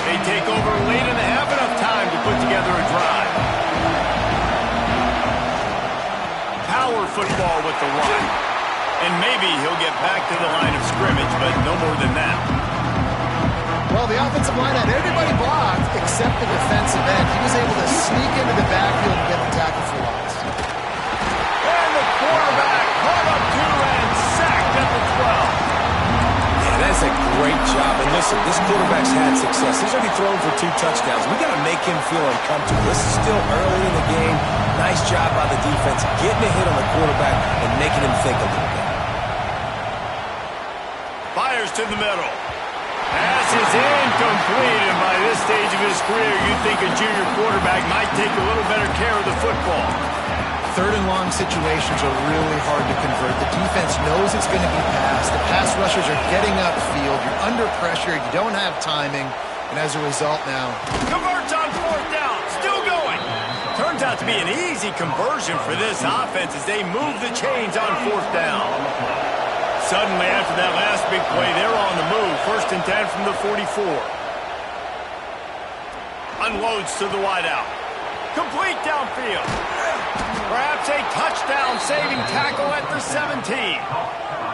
They take over late in the half, enough time to put together a drive. Power football with the run. And maybe he'll get back to the line of scrimmage, but no more than that. Well, the offensive line had everybody blocked except the defensive end. He was able to sneak into the backfield and get the tackle for loss. And the quarterback caught up to and sacked at the 12. Yeah, that's a great job. And listen, this quarterback's had success. He's already thrown for 2 touchdowns. We got to make him feel uncomfortable. This is still early in the game. Nice job by the defense, getting a hit on the quarterback and making him think a little bit. Fires to the middle. Pass is incomplete, and by this stage of his career, you'd think a junior quarterback might take a little better care of the football. 3rd and long situations are really hard to convert. The defense knows it's going to be passed. The pass rushers are getting upfield. You're under pressure. You don't have timing. And as a result now, Converts on 4th down. Still going. Turns out to be an easy conversion for this offense as they move the chains on 4th down. Suddenly, after that last big play, they're on the move. 1st and 10 from the 44. Unloads to the wideout. Complete downfield. Perhaps a touchdown-saving tackle at the 17.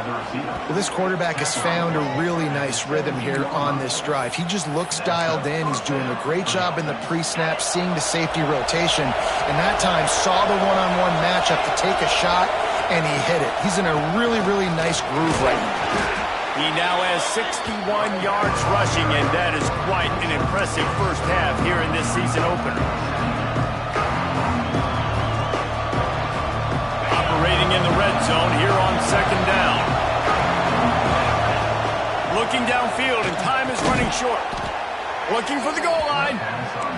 well, this quarterback has found a really nice rhythm here on this drive. He just looks dialed in. He's doing a great job in the pre-snap, seeing the safety rotation, and that time saw the one-on-one matchup to take a shot, and he hit it. He's in a really, really nice groove right now. He now has 61 yards rushing, and that is quite an impressive first half here in this season opener. Operating in the red zone here on 2nd down. Looking downfield, and time is running short. Looking for the goal line.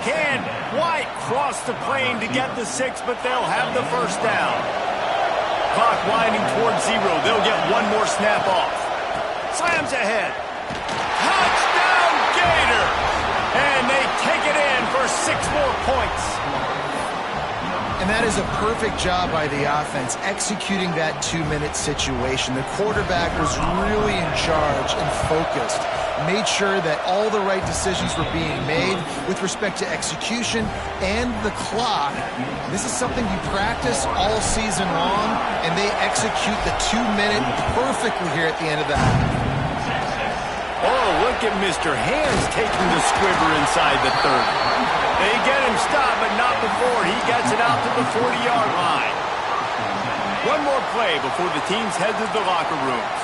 Can White cross the plane to get the 6, but they'll have the 1st down. Clock winding towards 0. They'll get one more snap off. Slams ahead. Touchdown, Gator! And they take it in for 6 more points. And that is a perfect job by the offense, executing that 2-minute situation. The quarterback was really in charge and focused. Made sure that all the right decisions were being made with respect to execution and the clock. This is something you practice all season long, and they execute the 2-minute perfectly here at the end of the half. Oh, look at Mr. Hands taking the squibber inside the 30. They get him stopped, but not before he gets it out to the 40-yard line. One more play before the teams head to the locker rooms.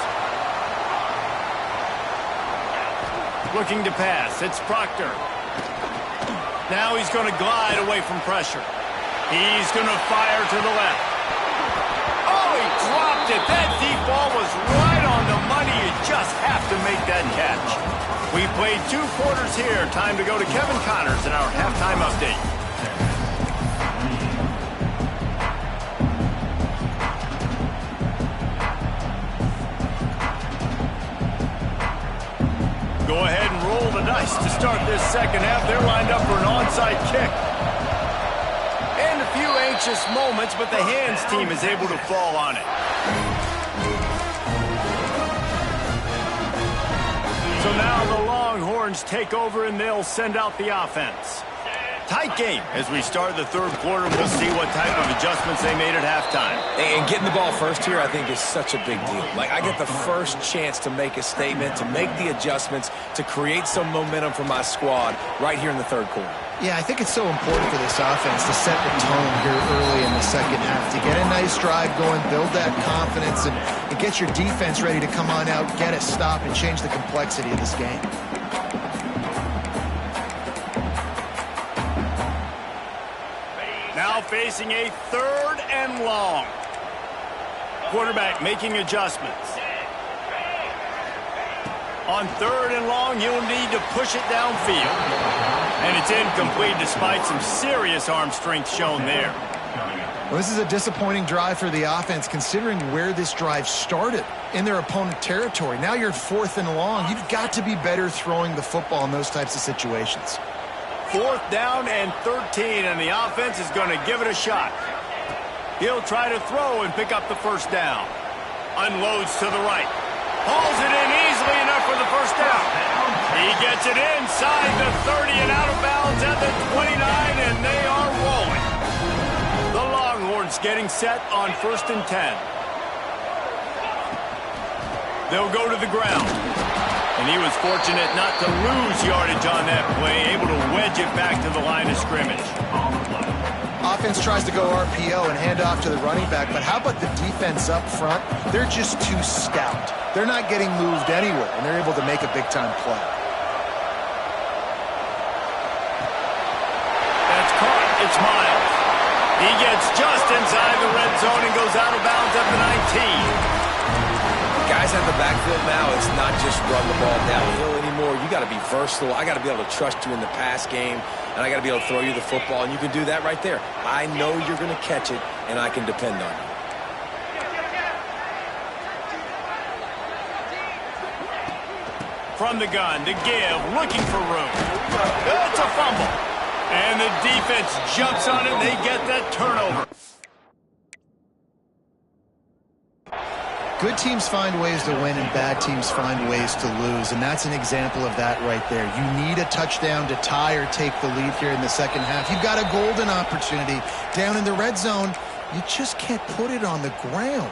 Looking to pass. It's Proctor. Now he's going to glide away from pressure. He's going to fire to the left. Oh, he dropped it. That deep ball was right on the money. You just have to make that catch. We played 2 quarters here. Time to go to Kevin Connors in our halftime update. Go ahead and roll the dice to start this second half. They're lined up for an onside kick. And a few anxious moments, but the Hands team is able to fall on it. So now the Longhorns Longhorns take over, and they'll send out the offense. Tight game as we start the third quarter. We'll see what type of adjustments they made at halftime. And getting the ball first here, I think, is such a big deal. Like, I get the first chance to make a statement, to make the adjustments, to create some momentum for my squad right here in the third quarter. Yeah, I think it's so important for this offense to set the tone here early in the second half, to get a nice drive going, build that confidence, and get your defense ready to come on out, get a stop, and change the complexity of this game. Now facing a 3rd and long. Quarterback making adjustments. On 3rd and long, you'll need to push it downfield. And it's incomplete despite some serious arm strength shown there. Well, this is a disappointing drive for the offense considering where this drive started, in their opponent territory. Now you're 4th and long. You've got to be better throwing the football in those types of situations. 4th down and 13, and the offense is going to give it a shot. He'll try to throw and pick up the first down. Unloads to the right. Hauls it in easily enough for the first down. He gets it inside the 30 and out of bounds at the 29, and they are rolling. The Longhorns getting set on 1st and 10. They'll go to the ground. And he was fortunate not to lose yardage on that play, able to wedge it back to the line of scrimmage. Offense tries to go RPO and hand off to the running back, but how about the defense up front? They're just too stout. They're not getting moved anywhere, and they're able to make a big-time play. That's caught. It's Miles. He gets just inside the red zone and goes out of bounds at the 19. Guys at the backfield now, it's not just run the ball downhill anymore. You got to be versatile. I got to be able to trust you in the pass game, and I got to be able to throw you the football, and you can do that right there. I know you're going to catch it, and I can depend on you. From the gun, to give, looking for room. It's a fumble. And the defense jumps on it, and they get that turnover. Good teams find ways to win and bad teams find ways to lose, and that's an example of that right there. You need a touchdown to tie or take the lead here in the second half. You've got a golden opportunity down in the red zone. You just can't put it on the ground.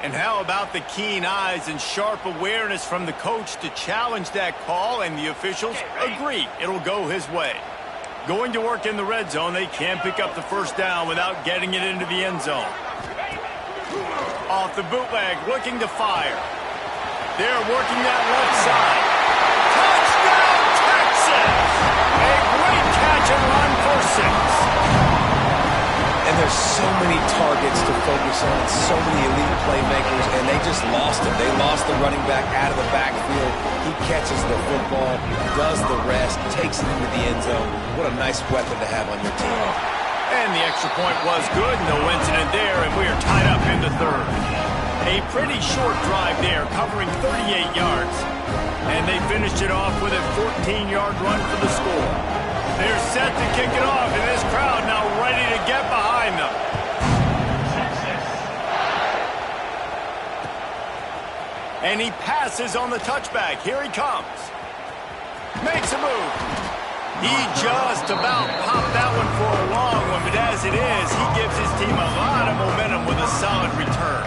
And how about the keen eyes and sharp awareness from the coach to challenge that call, and the officials agree it'll go his way. Going to work in the red zone, they can pick up the first down without getting it into the end zone. Off the bootleg, looking to fire. They're working that left side. Touchdown, Texas! A great catch and run for 6. And there's so many targets to focus on, so many elite playmakers, and they just lost it. They lost the running back out of the backfield. He catches the football, does the rest, takes it into the end zone. What a nice weapon to have on your team. And the extra point was good, no incident there, and we are tied up in the third. A pretty short drive there, covering 38 yards. And they finished it off with a 14-yard run for the score. They're set to kick it off, and this crowd now ready to get behind them. And he passes on the touchback. Here he comes. Makes a move. He just about popped that one for a long one, but as it is, he gives his team a lot of momentum with a solid return.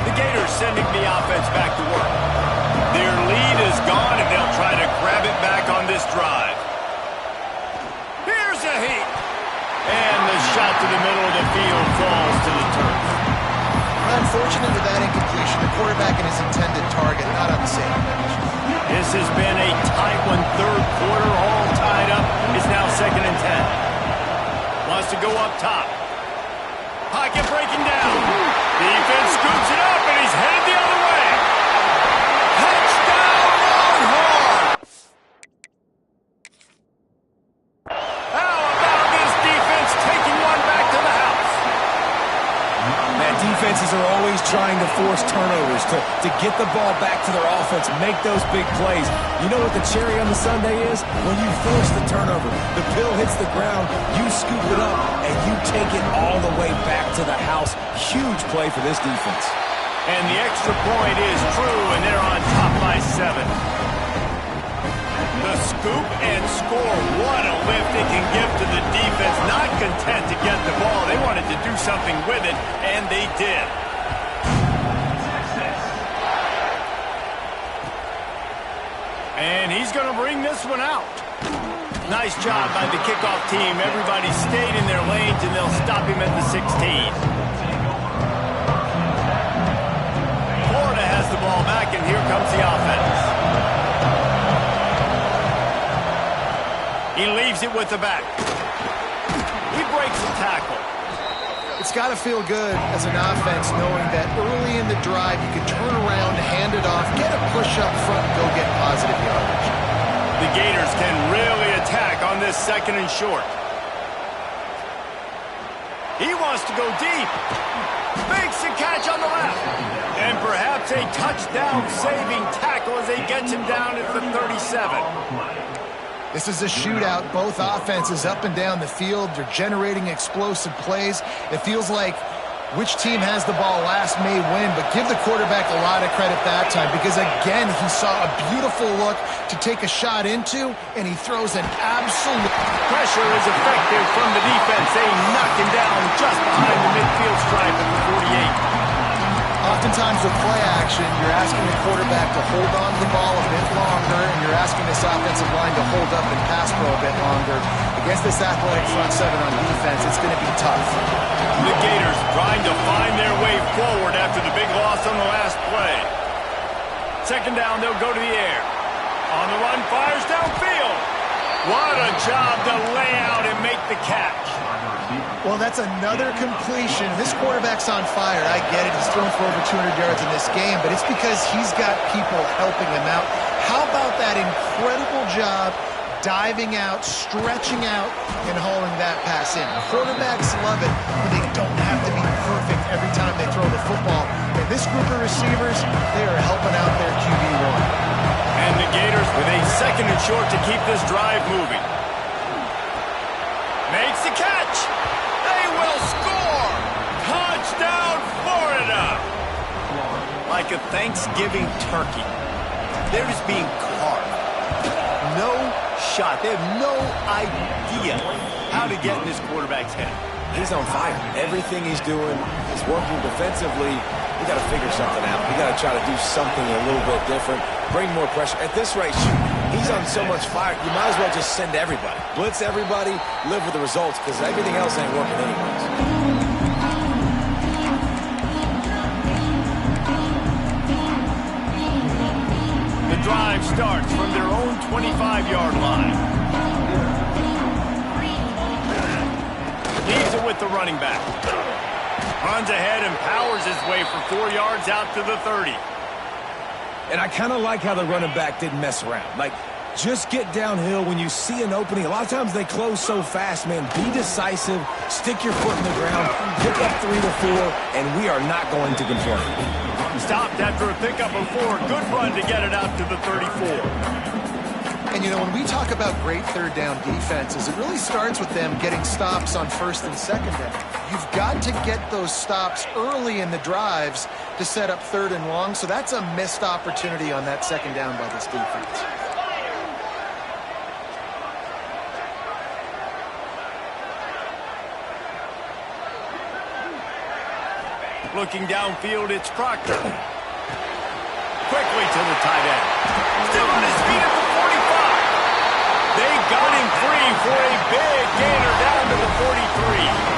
The Gators sending the offense back to work. Their lead is gone, and they'll try to grab it back on this drive. Here's a heat. And the shot to the middle of the field falls to the turf. Unfortunate with that incompletion. The quarterback and his intended target not on the same page. This has been a tight one, third quarter, all tied up. It's now 2nd and 10. Wants to go up top. Pocket breaking down. Defense scoops it up, and he's headed the other way. Touchdown, Longhorns! How about this defense taking one back to the house? Man, defenses are always trying to force turnovers, to get the ball back to their offense, make those big plays. You know what the cherry on the sundae is? When you force the turnover, the pill hits the ground, you scoop it up, and you take it all the way back to the house. Huge play for this defense. And the extra point is true, and they're on top by 7. The scoop and score. What a lift it can give to the defense. Not content to get the ball. They wanted to do something with it, and they did. And he's going to bring this one out. Nice job by the kickoff team. Everybody stayed in their lanes, and they'll stop him at the 16. Florida has the ball back, and here comes the offense. He leaves it with the back. He breaks the tackle. It's got to feel good as an offense knowing that early in the drive you can turn around, hand it off, get a push up front, and go get positive yardage. The Gators can really attack on this 2nd and short. He wants to go deep. Makes the catch on the left. And perhaps a touchdown-saving tackle as they get him down at the 37. This is a shootout. Both offenses up and down the field. They're generating explosive plays. It feels like which team has the ball last may win, but give the quarterback a lot of credit that time because, again, he saw a beautiful look to take a shot into, and he throws an absolute... Pressure is effective from the defense. They knock him down just behind the midfield stripe at the 48. Oftentimes with play action, you're asking the quarterback to hold on to the ball a bit longer, and you're asking this offensive line to hold up and pass pro a bit longer. Against this athletic front seven on defense, it's going to be tough. The Gators trying to find their way forward after the big loss on the last play. 2nd down, they'll go to the air. On the run, fires downfield. What a job to lay out and make the catch. Well, that's another completion. This quarterback's on fire. I get it. He's thrown for over 200 yards in this game, but it's because he's got people helping him out. How about that incredible job diving out, stretching out, and hauling that pass in? Quarterbacks love it when they don't have to be perfect every time they throw the football. And this group of receivers, they are helping out their QB1. And the Gators with a 2nd and short to keep this drive moving. Makes the catch. They will score. Touchdown, Florida. Like a Thanksgiving turkey. They're just being carved. No shot. They have no idea how to get in this quarterback's head. He's on fire. Everything he's doing is working defensively. We got to figure something out. We got to try to do something a little bit different. Bring more pressure. At this rate, he's on so much fire, you might as well just send everybody. Blitz everybody, live with the results, because everything else ain't working anyways. The drive starts from their own 25-yard line. Leaves it with the running back. Runs ahead and powers his way for 4 yards out to the 30. And I kind of like how the running back didn't mess around. Like, just get downhill when you see an opening. A lot of times they close so fast, man. Be decisive, stick your foot in the ground, pick up 3 to 4, and we are not going to complain. Stopped after a pickup of 4. Good run to get it out to the 34. And, you know, when we talk about great 3rd down defenses, it really starts with them getting stops on 1st and 2nd down. You've got to get those stops early in the drives to set up 3rd and long, so that's a missed opportunity on that 2nd down by this defense. Looking downfield, it's Proctor. Quickly to the tight end. Still on his feet at the 45. They got him free for a big gainer down to the 43.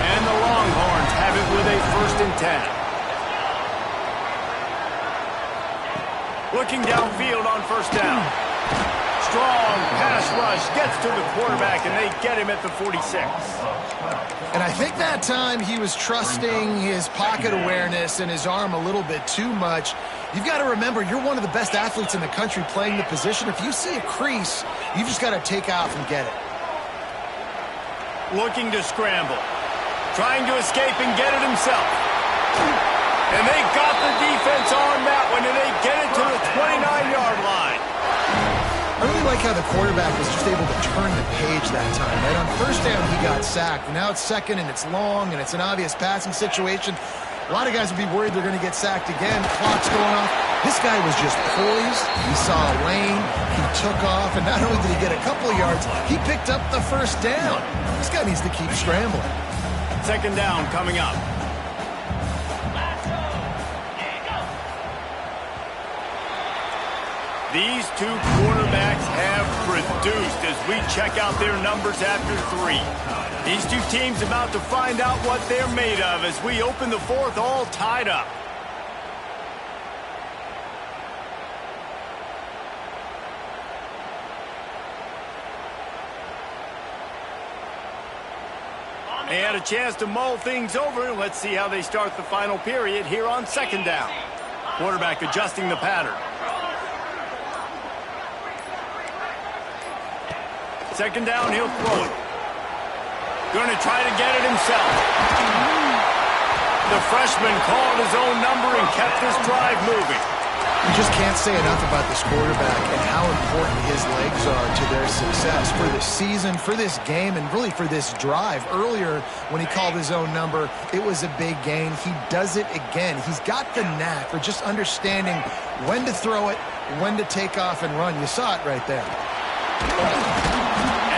And the Longhorns have it with a 1st and 10. Looking downfield on 1st down. Strong pass rush gets to the quarterback, and they get him at the 46. And I think that time he was trusting his pocket awareness and his arm a little bit too much. You've got to remember, you're one of the best athletes in the country playing the position. If you see a crease, you've just got to take off and get it. Looking to scramble. Trying to escape and get it himself. And they got the defense on that one, and they get it to the 29-yard line. I really like how the quarterback was just able to turn the page that time. Right on 1st down, he got sacked. Now it's 2nd, and it's long, and it's an obvious passing situation. A lot of guys would be worried they're going to get sacked again. Clock's going off. This guy was just poised. He saw a lane. He took off. And not only did he get a couple of yards, he picked up the first down. This guy needs to keep scrambling. Second down coming up. These two quarterbacks have produced as we check out their numbers after 3. These two teams about to find out what they're made of as we open the fourth all tied up. They had a chance to mull things over. Let's see how they start the final period here on second down. Quarterback adjusting the pattern. Second down, he'll throw it. Going to try to get it himself. The freshman called his own number and kept this drive moving. You just can't say enough about this quarterback and how important his legs are to their success for this season, for this game, and really for this drive. Earlier, when he called his own number, it was a big gain. He does it again. He's got the knack for just understanding when to throw it, when to take off and run. You saw it right there.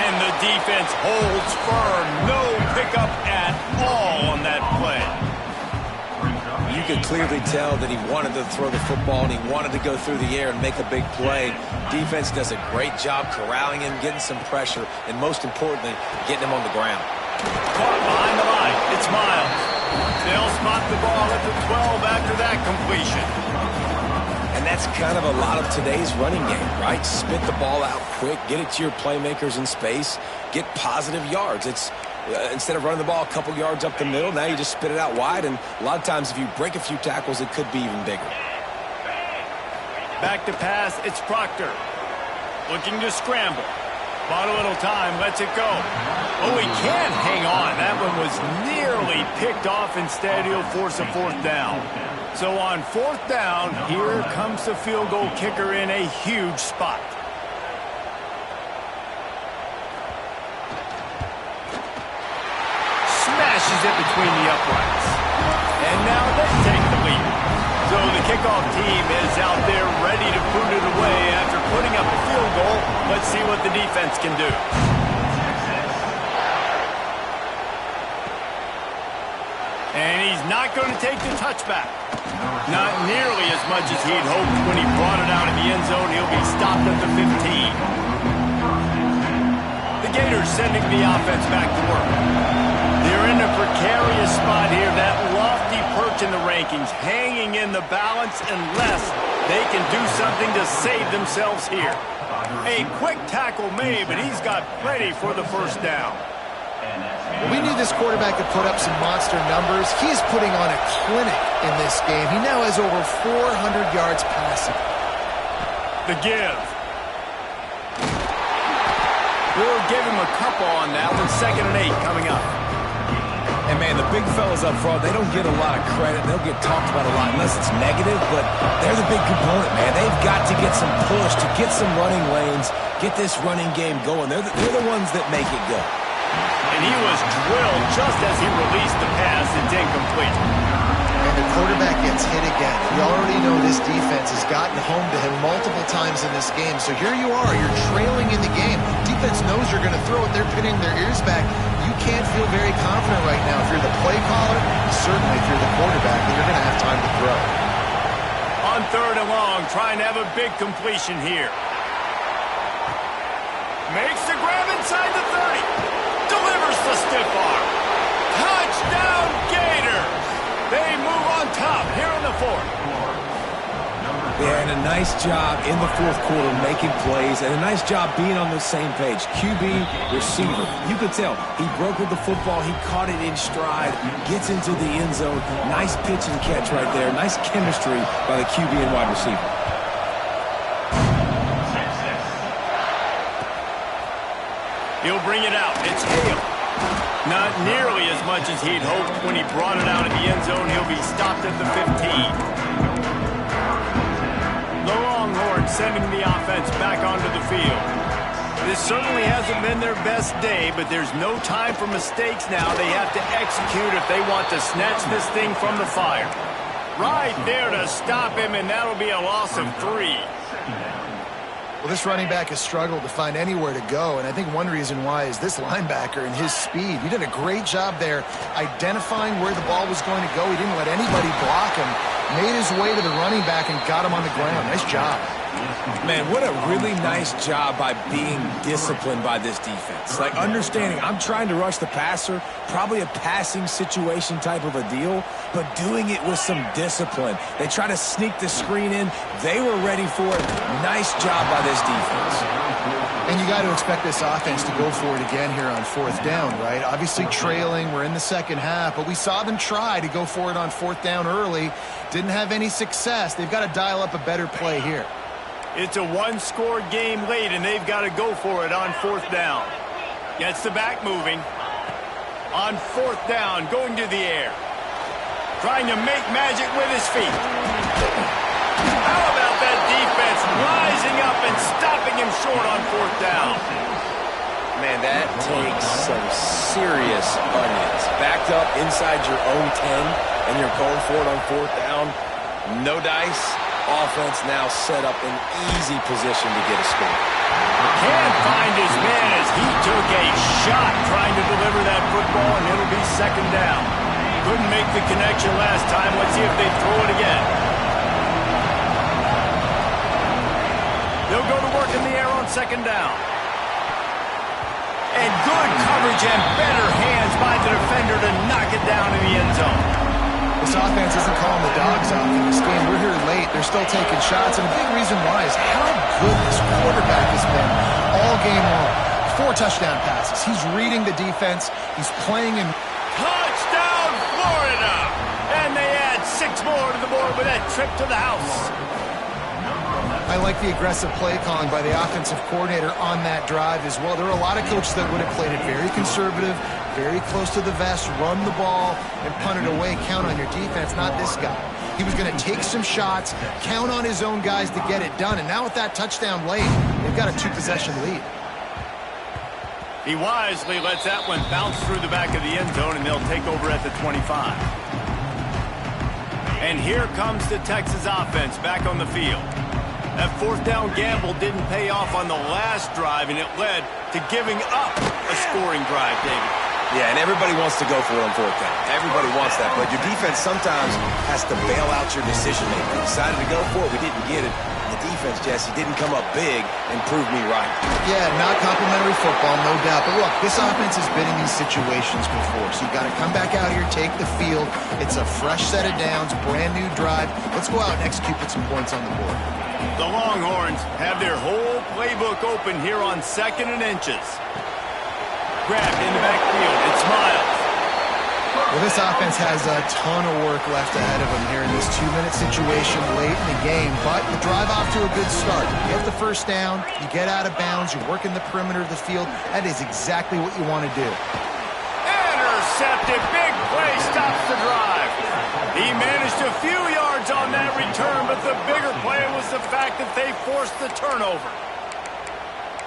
And the defense holds firm. No pickup at all on that play. You could clearly tell that he wanted to throw the football and he wanted to go through the air and make a big play. Defense does a great job corralling him, getting some pressure, and most importantly, getting him on the ground. Caught behind the line. It's Miles. They'll spot the ball at the 12 after that completion. And that's kind of a lot of today's running game, right? Spit the ball out quick, get it to your playmakers in space, get positive yards. It's instead of running the ball a couple yards up the middle, now you just spit it out wide, and a lot of times if you break a few tackles, it could be even bigger. Back to pass, it's Proctor. Looking to scramble. Bought a little time, lets it go. Oh, he can't hang on. That one was nearly picked off. Instead, he'll force a fourth down. So on fourth down, here comes the field goal kicker in a huge spot. Smashes it between the uprights. And now they take the lead. So the kickoff team is out there ready to put it away after putting up a field goal. Let's see what the defense can do. And he's not going to take the touchback. Not nearly as much as he'd hoped when he brought it out in the end zone. He'll be stopped at the 15. The Gators sending the offense back to work. They're in a precarious spot here. That lofty perch in the rankings, hanging in the balance unless they can do something to save themselves here. A quick tackle made, but he's got plenty for the first down. We knew this quarterback could put up some monster numbers. He's putting on a clinic in this game. He now has over 400 yards passing. The give. We'll give him a couple on that one. 2nd and 8 coming up. And, man, the big fellas up front, they don't get a lot of credit. They'll get talked about a lot unless it's negative, but they're the big component, man. They've got to get some push, to get some running lanes, get this running game going. They're the ones that make it go. And he was drilled just as he released the pass. It's incomplete. And the quarterback gets hit again. We already know this defense has gotten home to him multiple times in this game. So here you are. You're trailing in the game. Defense knows you're going to throw it. They're pinning their ears back. You can't feel very confident right now. If you're the play caller, certainly if you're the quarterback, then you're going to have time to throw. On 3rd and long, trying to have a big completion here. Makes the grab inside the 30. Delivers the stiff arm. Touchdown, Gators! They move on top here in the 4th. Yeah, and a nice job in the 4th quarter making plays, and a nice job being on the same page. QB, receiver. You could tell he broke with the football. He caught it in stride, gets into the end zone. Nice pitch and catch right there. Nice chemistry by the QB and wide receiver. He'll bring it out. It's Hale. Not nearly as much as he'd hoped when he brought it out in the end zone. He'll be stopped at the 15. The Longhorns sending the offense back onto the field. this certainly hasn't been their best day, but there's no time for mistakes now. They have to execute if they want to snatch this thing from the fire. Right there to stop him, and that'll be a loss of 3. Well, this running back has struggled to find anywhere to go, and I think one reason why is this linebacker and his speed. He did a great job there identifying where the ball was going to go. He didn't let anybody block him, made his way to the running back and got him on the ground. Nice job. Man, what a really nice job by being disciplined by this defense. Like, understanding I'm trying to rush the passer, probably a passing situation type of a deal, but doing it with some discipline. They try to sneak the screen in. They were ready for it. Nice job by this defense. And you got to expect this offense to go for it again here on 4th down, right? Obviously trailing, we're in the second half, but we saw them try to go for it on 4th down early. Didn't have any success. They've got to dial up a better play here. It's a one-score game late, and they've got to go for it on 4th down. Gets the back moving. On 4th down, going to the air. Trying to make magic with his feet. How about that defense rising up and stopping him short on 4th down? Man, that takes some serious onions. Backed up inside your own 10, and you're going for it on 4th down. No dice. Offense now set up an easy position to get a score. Can't find his man as he took a shot trying to deliver that football, and it'll be 2nd down. Couldn't make the connection last time. Let's see if they throw it again. They'll go to work in the air on 2nd down. And good coverage and better hands by the defender to knock it down in the end zone. This offense isn't calling the dogs off in this game. We're here late. They're still taking shots, and a big reason why is how good this quarterback has been all game long. 4 touchdown passes. He's reading the defense. He's playing in. Touchdown, Florida! And they add 6 more to the board with that trip to the house. I like the aggressive play calling by the offensive coordinator on that drive as well. There are a lot of coaches that would have played it very conservative, very close to the vest, run the ball, and punt it away. Count on your defense, not this guy. He was going to take some shots, count on his own guys to get it done. And now with that touchdown late, they've got a 2-possession lead. He wisely lets that one bounce through the back of the end zone, and they'll take over at the 25. And here comes the Texas offense back on the field. That 4th down gamble didn't pay off on the last drive, and it led to giving up a scoring drive, David. Yeah, and everybody wants to go for it on 4th down. Everybody wants that, but your defense sometimes has to bail out your decision-making. We decided to go for it. We didn't get it. The defense, Jesse, didn't come up big and prove me right. Yeah, not complimentary football, no doubt. But look, this offense has been in these situations before, so you've got to come back out here, take the field. It's a fresh set of downs, brand new drive. Let's go out and execute, put some points on the board. The Longhorns have their whole playbook open here on 2nd and inches. Grabbed in the backfield. It's Miles. Well, this offense has a ton of work left ahead of them here in this 2-minute situation late in the game, but the drive off to a good start. You get the 1st down, you get out of bounds, you're working the perimeter of the field. That is exactly what you want to do. Intercepted. Big play stops the drive. He managed a few yards on that return, but the bigger play was the fact that they forced the turnover.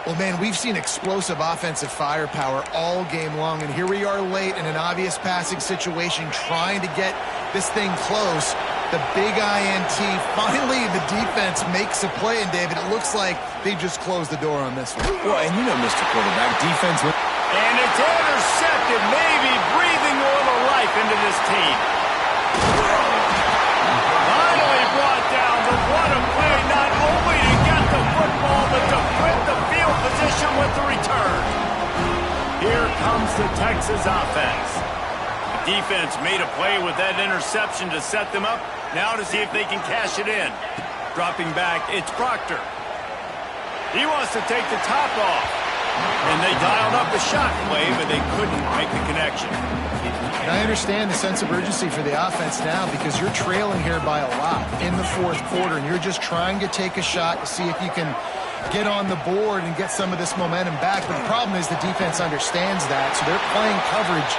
Well, man, we've seen explosive offensive firepower all game long, and here we are late in an obvious passing situation trying to get this thing close. The big INT. Finally, the defense makes a play, and David, it looks like they just closed the door on this one. Well, and you know, Mr. Quarterback, defense. And it's intercepted, maybe breathing a little life into this team. Finally brought down, but what a play, not only to get the football, but to flip the field position with the return. Here comes the Texas offense. The defense made a play with that interception to set them up. Now to see if they can cash it in. Dropping back, it's Proctor. He wants to take the top off. And they dialed up the shot play, but they couldn't make the connection. And I understand the sense of urgency for the offense now because you're trailing here by a lot in the 4th quarter, and you're just trying to take a shot to see if you can get on the board and get some of this momentum back. But the problem is the defense understands that, so they're playing coverage,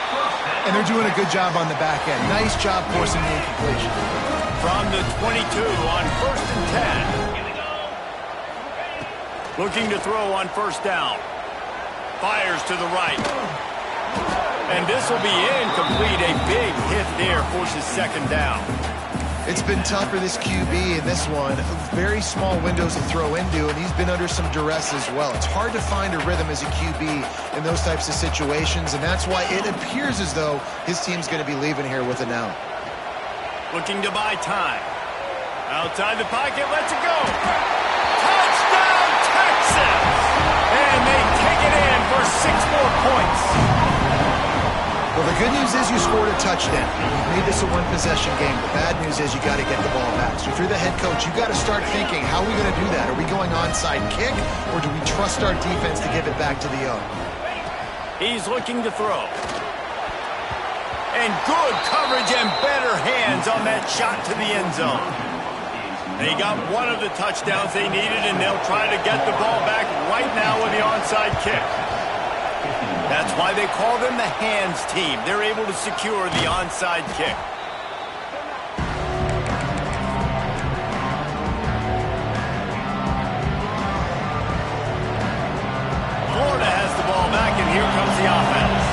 and they're doing a good job on the back end. Nice job forcing the incompletion. From the 22 on 1st and 10. Looking to throw on 1st down. Fires to the right. And this will be incomplete. A big hit there forces second down. It's been tough for this QB in this one. Very small windows to throw into, and he's been under some duress as well. It's hard to find a rhythm as a QB in those types of situations, and that's why it appears as though his team's going to be leaving here with a now. Looking to buy time. Outside the pocket, lets it go. Touchdown, Texas! And they take it in for 6 more points. Well, the good news is you scored a touchdown. You made this a one-possession game. The bad news is you got to get the ball back. So if you're the head coach, you got to start thinking, how are we going to do that? Are we going onside kick, or do we trust our defense to give it back to the O? He's looking to throw. And good coverage and better hands on that shot to the end zone. They got one of the touchdowns they needed, and they'll try to get the ball back right now with the onside kick. That's why they call them the hands team. They're able to secure the onside kick. Florida has the ball back, and here comes the offense.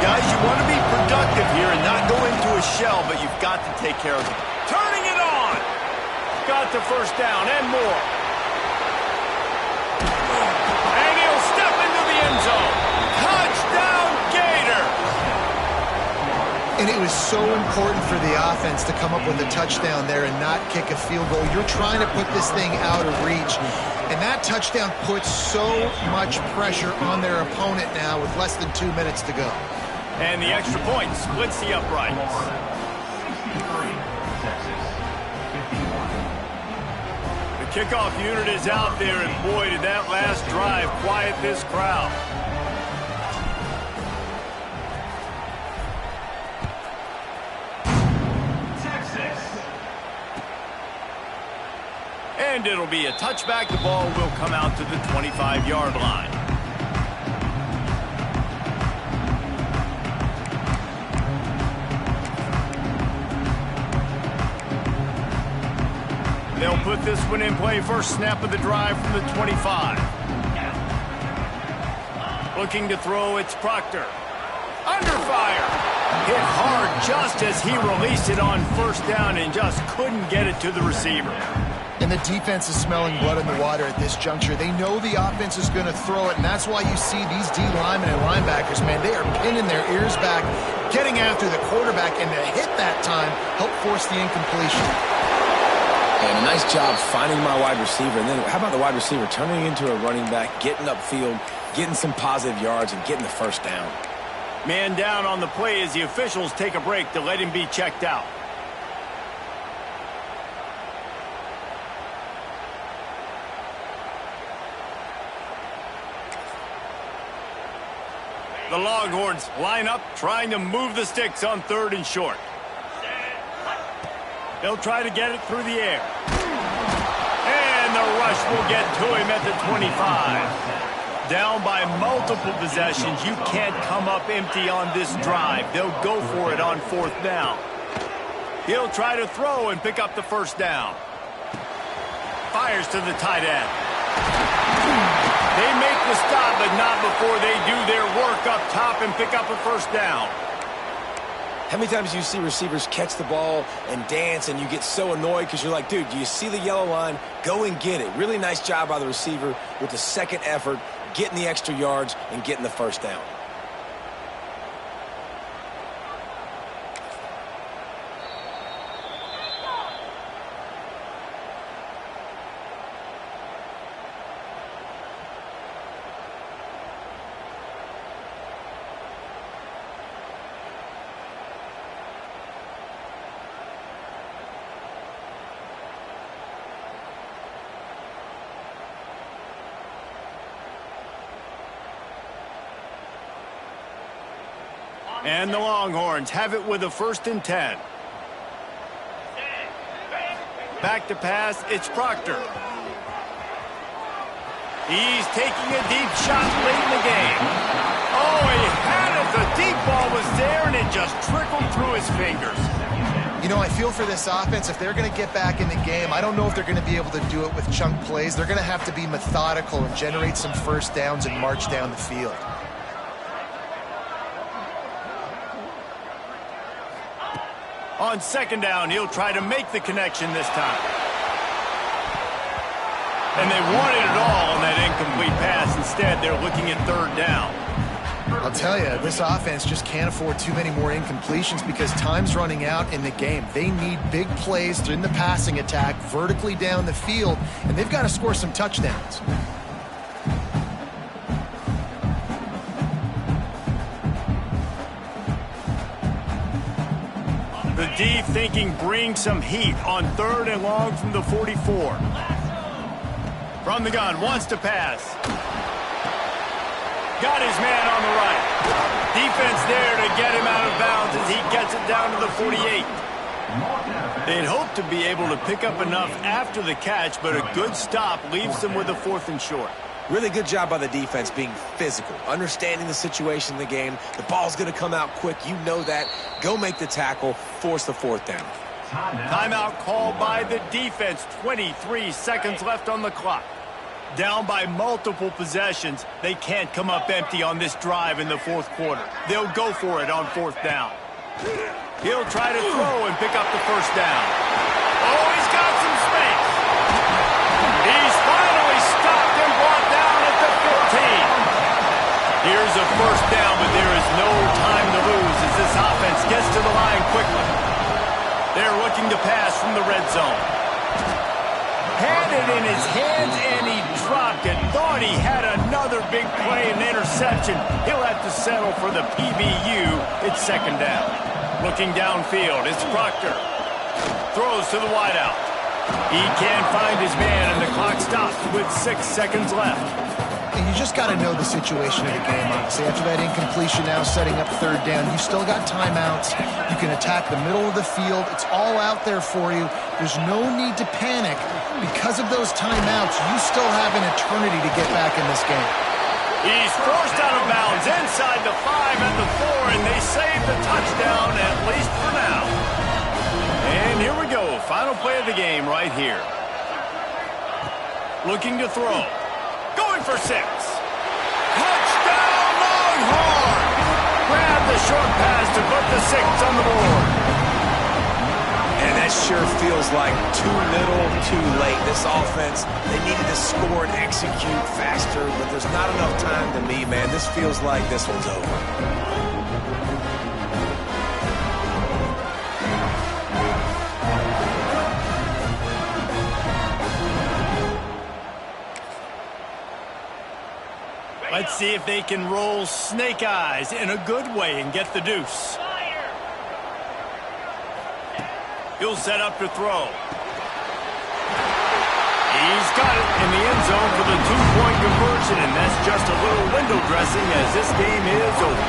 Guys, you want to be productive here and not go into a shell, but you've got to take care of it. Turning it on. Got the first down and more. And he'll step into the end zone. Touchdown, Gator! And it was so important for the offense to come up with a touchdown there and not kick a field goal. You're trying to put this thing out of reach. And that touchdown puts so much pressure on their opponent now with less than 2 minutes to go. And the extra point splits the uprights. The kickoff unit is out there, and boy, did that last drive quiet this crowd. And it'll be a touchback. The ball will come out to the 25-yard line. They'll put this one in play. First snap of the drive from the 25. Looking to throw, it's Proctor. Under fire. Hit hard just as he released it on first down and just couldn't get it to the receiver. And the defense is smelling blood in the water at this juncture. They know the offense is going to throw it, and that's why you see these D linemen and linebackers, man, they are pinning their ears back, getting after the quarterback, and to hit that time, help force the incompletion. And a nice job finding my wide receiver. And then how about the wide receiver turning into a running back, getting upfield, getting some positive yards, and getting the first down. Man down on the play as the officials take a break to let him be checked out. The Longhorns line up, trying to move the sticks on 3rd and short. They'll try to get it through the air. And the rush will get to him at the 25. Down by multiple possessions. You can't come up empty on this drive. They'll go for it on 4th down. He'll try to throw and pick up the first down. Fires to the tight end. They make the stop, but not before they do their work up top and pick up a first down. How many times do you see receivers catch the ball and dance and you get so annoyed because you're like, dude, do you see the yellow line? Go and get it. Really nice job by the receiver with the second effort, getting the extra yards and getting the first down. And the Longhorns have it with a 1st and 10. Back to pass, it's Proctor. He's taking a deep shot late in the game. Oh, he had it. The deep ball was there, and it just trickled through his fingers. You know, I feel for this offense, if they're going to get back in the game, I don't know if they're going to be able to do it with chunk plays. They're going to have to be methodical and generate some first downs and march down the field. On second down, he'll try to make the connection this time. And they wanted it all on that incomplete pass. Instead, they're looking at third down. I'll tell you, this offense just can't afford too many more incompletions because time's running out in the game. They need big plays in the passing attack, vertically down the field, and they've got to score some touchdowns. The D thinking bring some heat on third and long from the 44. From the gun, wants to pass. Got his man on the right. Defense there to get him out of bounds as he gets it down to the 48. They'd hope to be able to pick up enough after the catch, but a good stop leaves them with a 4th and short. Really good job by the defense being physical, understanding the situation in the game. The ball's going to come out quick. You know that. Go make the tackle, force the 4th down. Timeout called by the defense. 23 seconds left on the clock. Down by multiple possessions, they can't come up empty on this drive in the 4th quarter. They'll go for it on 4th down. He'll try to throw and pick up the 1st down. Oh, he's got some space. He's finally stopped and brought down at the 15. Here's a 1st down, but there is no time to lose as this offense gets to the line quickly. They're looking to pass from the red zone. Had it in his hands, and he dropped it. Thought he had another big play and interception. He'll have to settle for the PBU. It's 2nd down. Looking downfield, it's Proctor. Throws to the wideout. He can't find his man, and the clock stops with 6 seconds left. And you just got to know the situation of the game, honestly. After that incompletion now setting up 3rd down, you still got timeouts. You can attack the middle of the field. It's all out there for you. There's no need to panic. Because of those timeouts, you still have an eternity to get back in this game. He's forced out of bounds inside the 5 and the 4, and they save the touchdown, at least for now. And here we go. Final play of the game right here. Looking to throw. Going for 6. Touchdown, Longhorns! Grab the short pass to put the 6 on the board. And that sure feels like too little, too late. This offense, they needed to score and execute faster, but there's not enough time to me, man. This feels like this one's over. Let's see if they can roll snake eyes in a good way and get the deuce. He'll set up to throw. He's got it in the end zone for the 2-point conversion, and that's just a little window dressing as this game is over.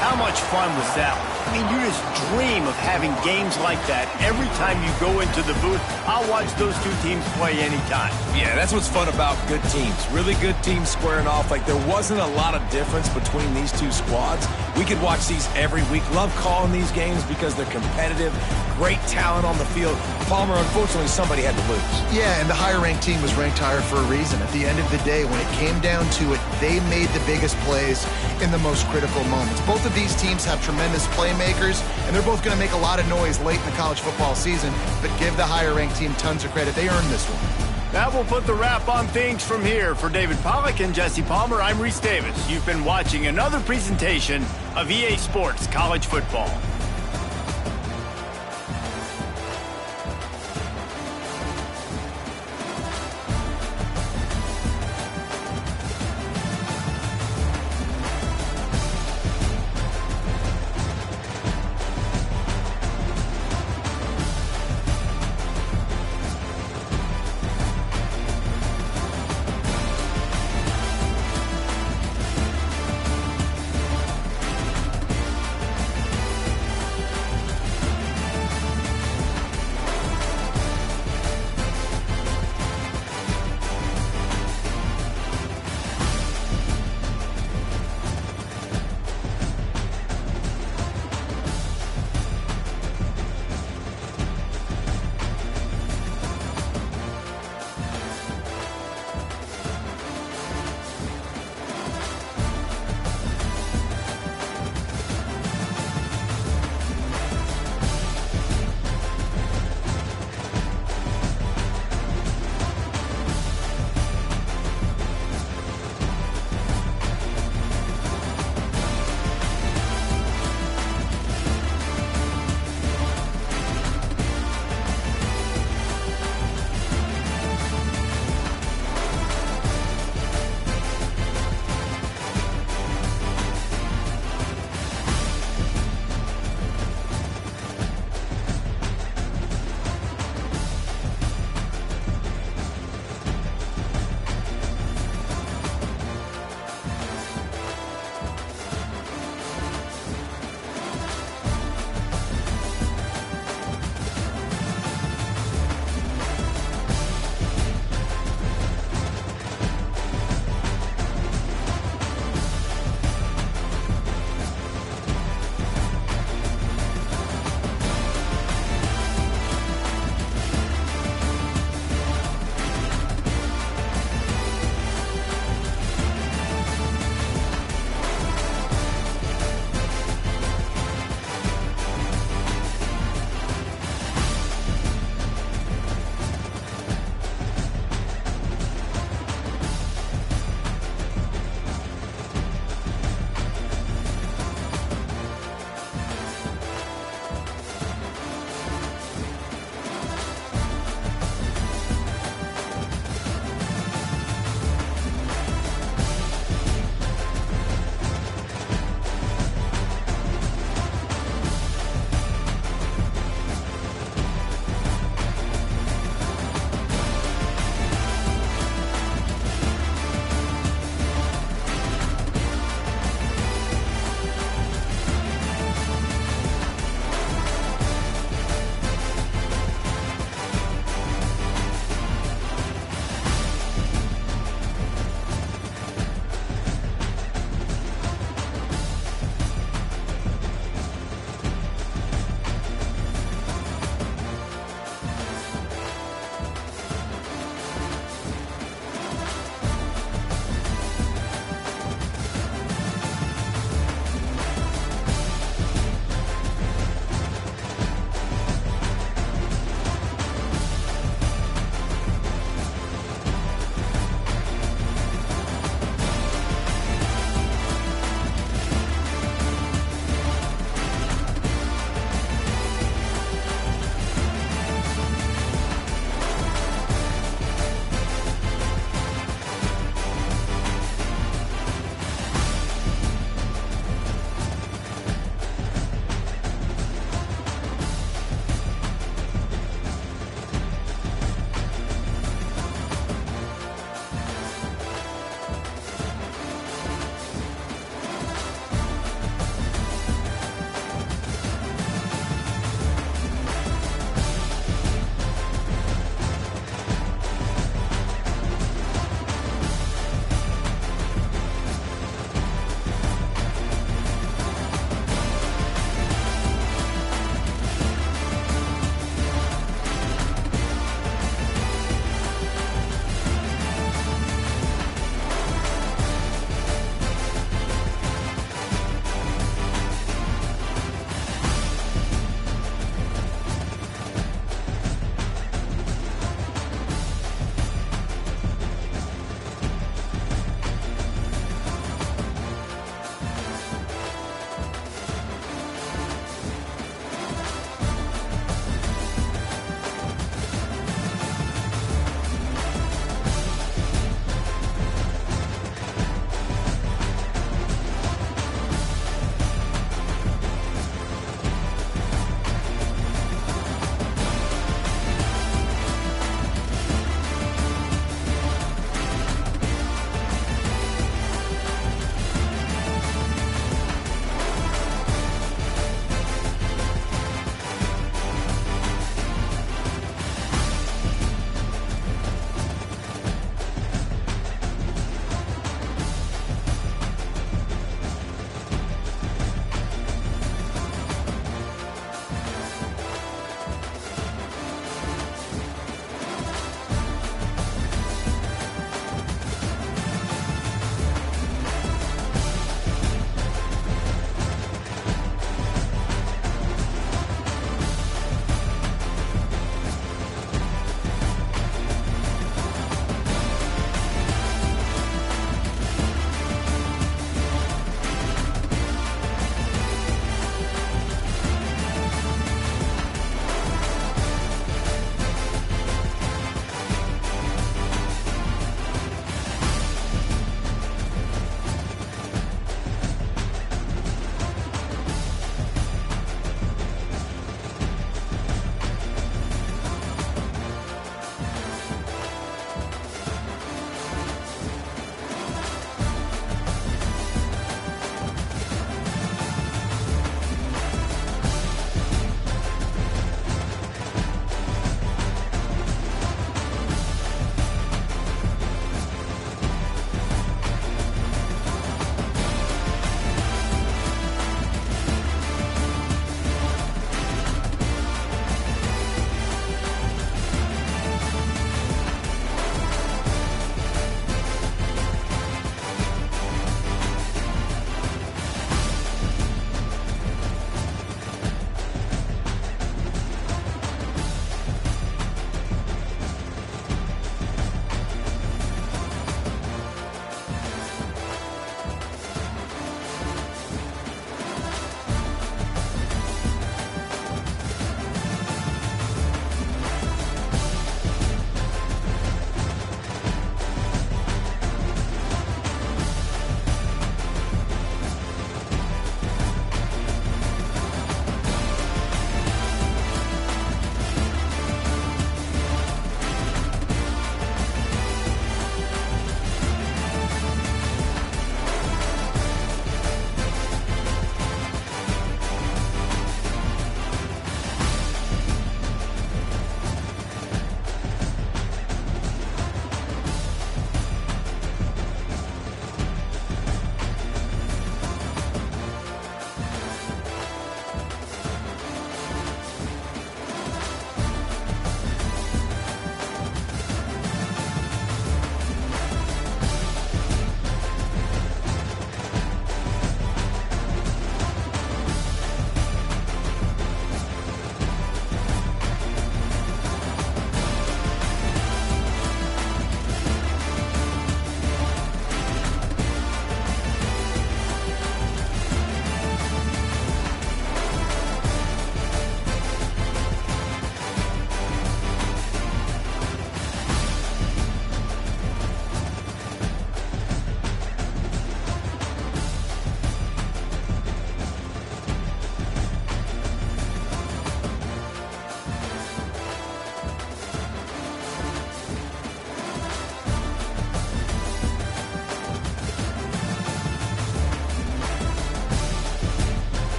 How much fun was that? I mean, you just dream of having games like that every time you go into the booth. I'll watch those two teams play anytime. Yeah, that's what's fun about good teams. Really good teams squaring off. Like, there wasn't a lot of difference between these two squads. We could watch these every week. Love calling these games because they're competitive. Great talent on the field. Palmer, unfortunately, somebody had to lose. Yeah, and the higher-ranked team was ranked higher for a reason. At the end of the day, when it came down to it, they made the biggest plays in the most critical moments. Both of these teams have tremendous playmakers, and they're both going to make a lot of noise late in the college football season, but give the higher-ranked team tons of credit. They earned this one. That will put the wrap on things from here. For David Pollack and Jesse Palmer, I'm Reese Davis. You've been watching another presentation of EA Sports College Football.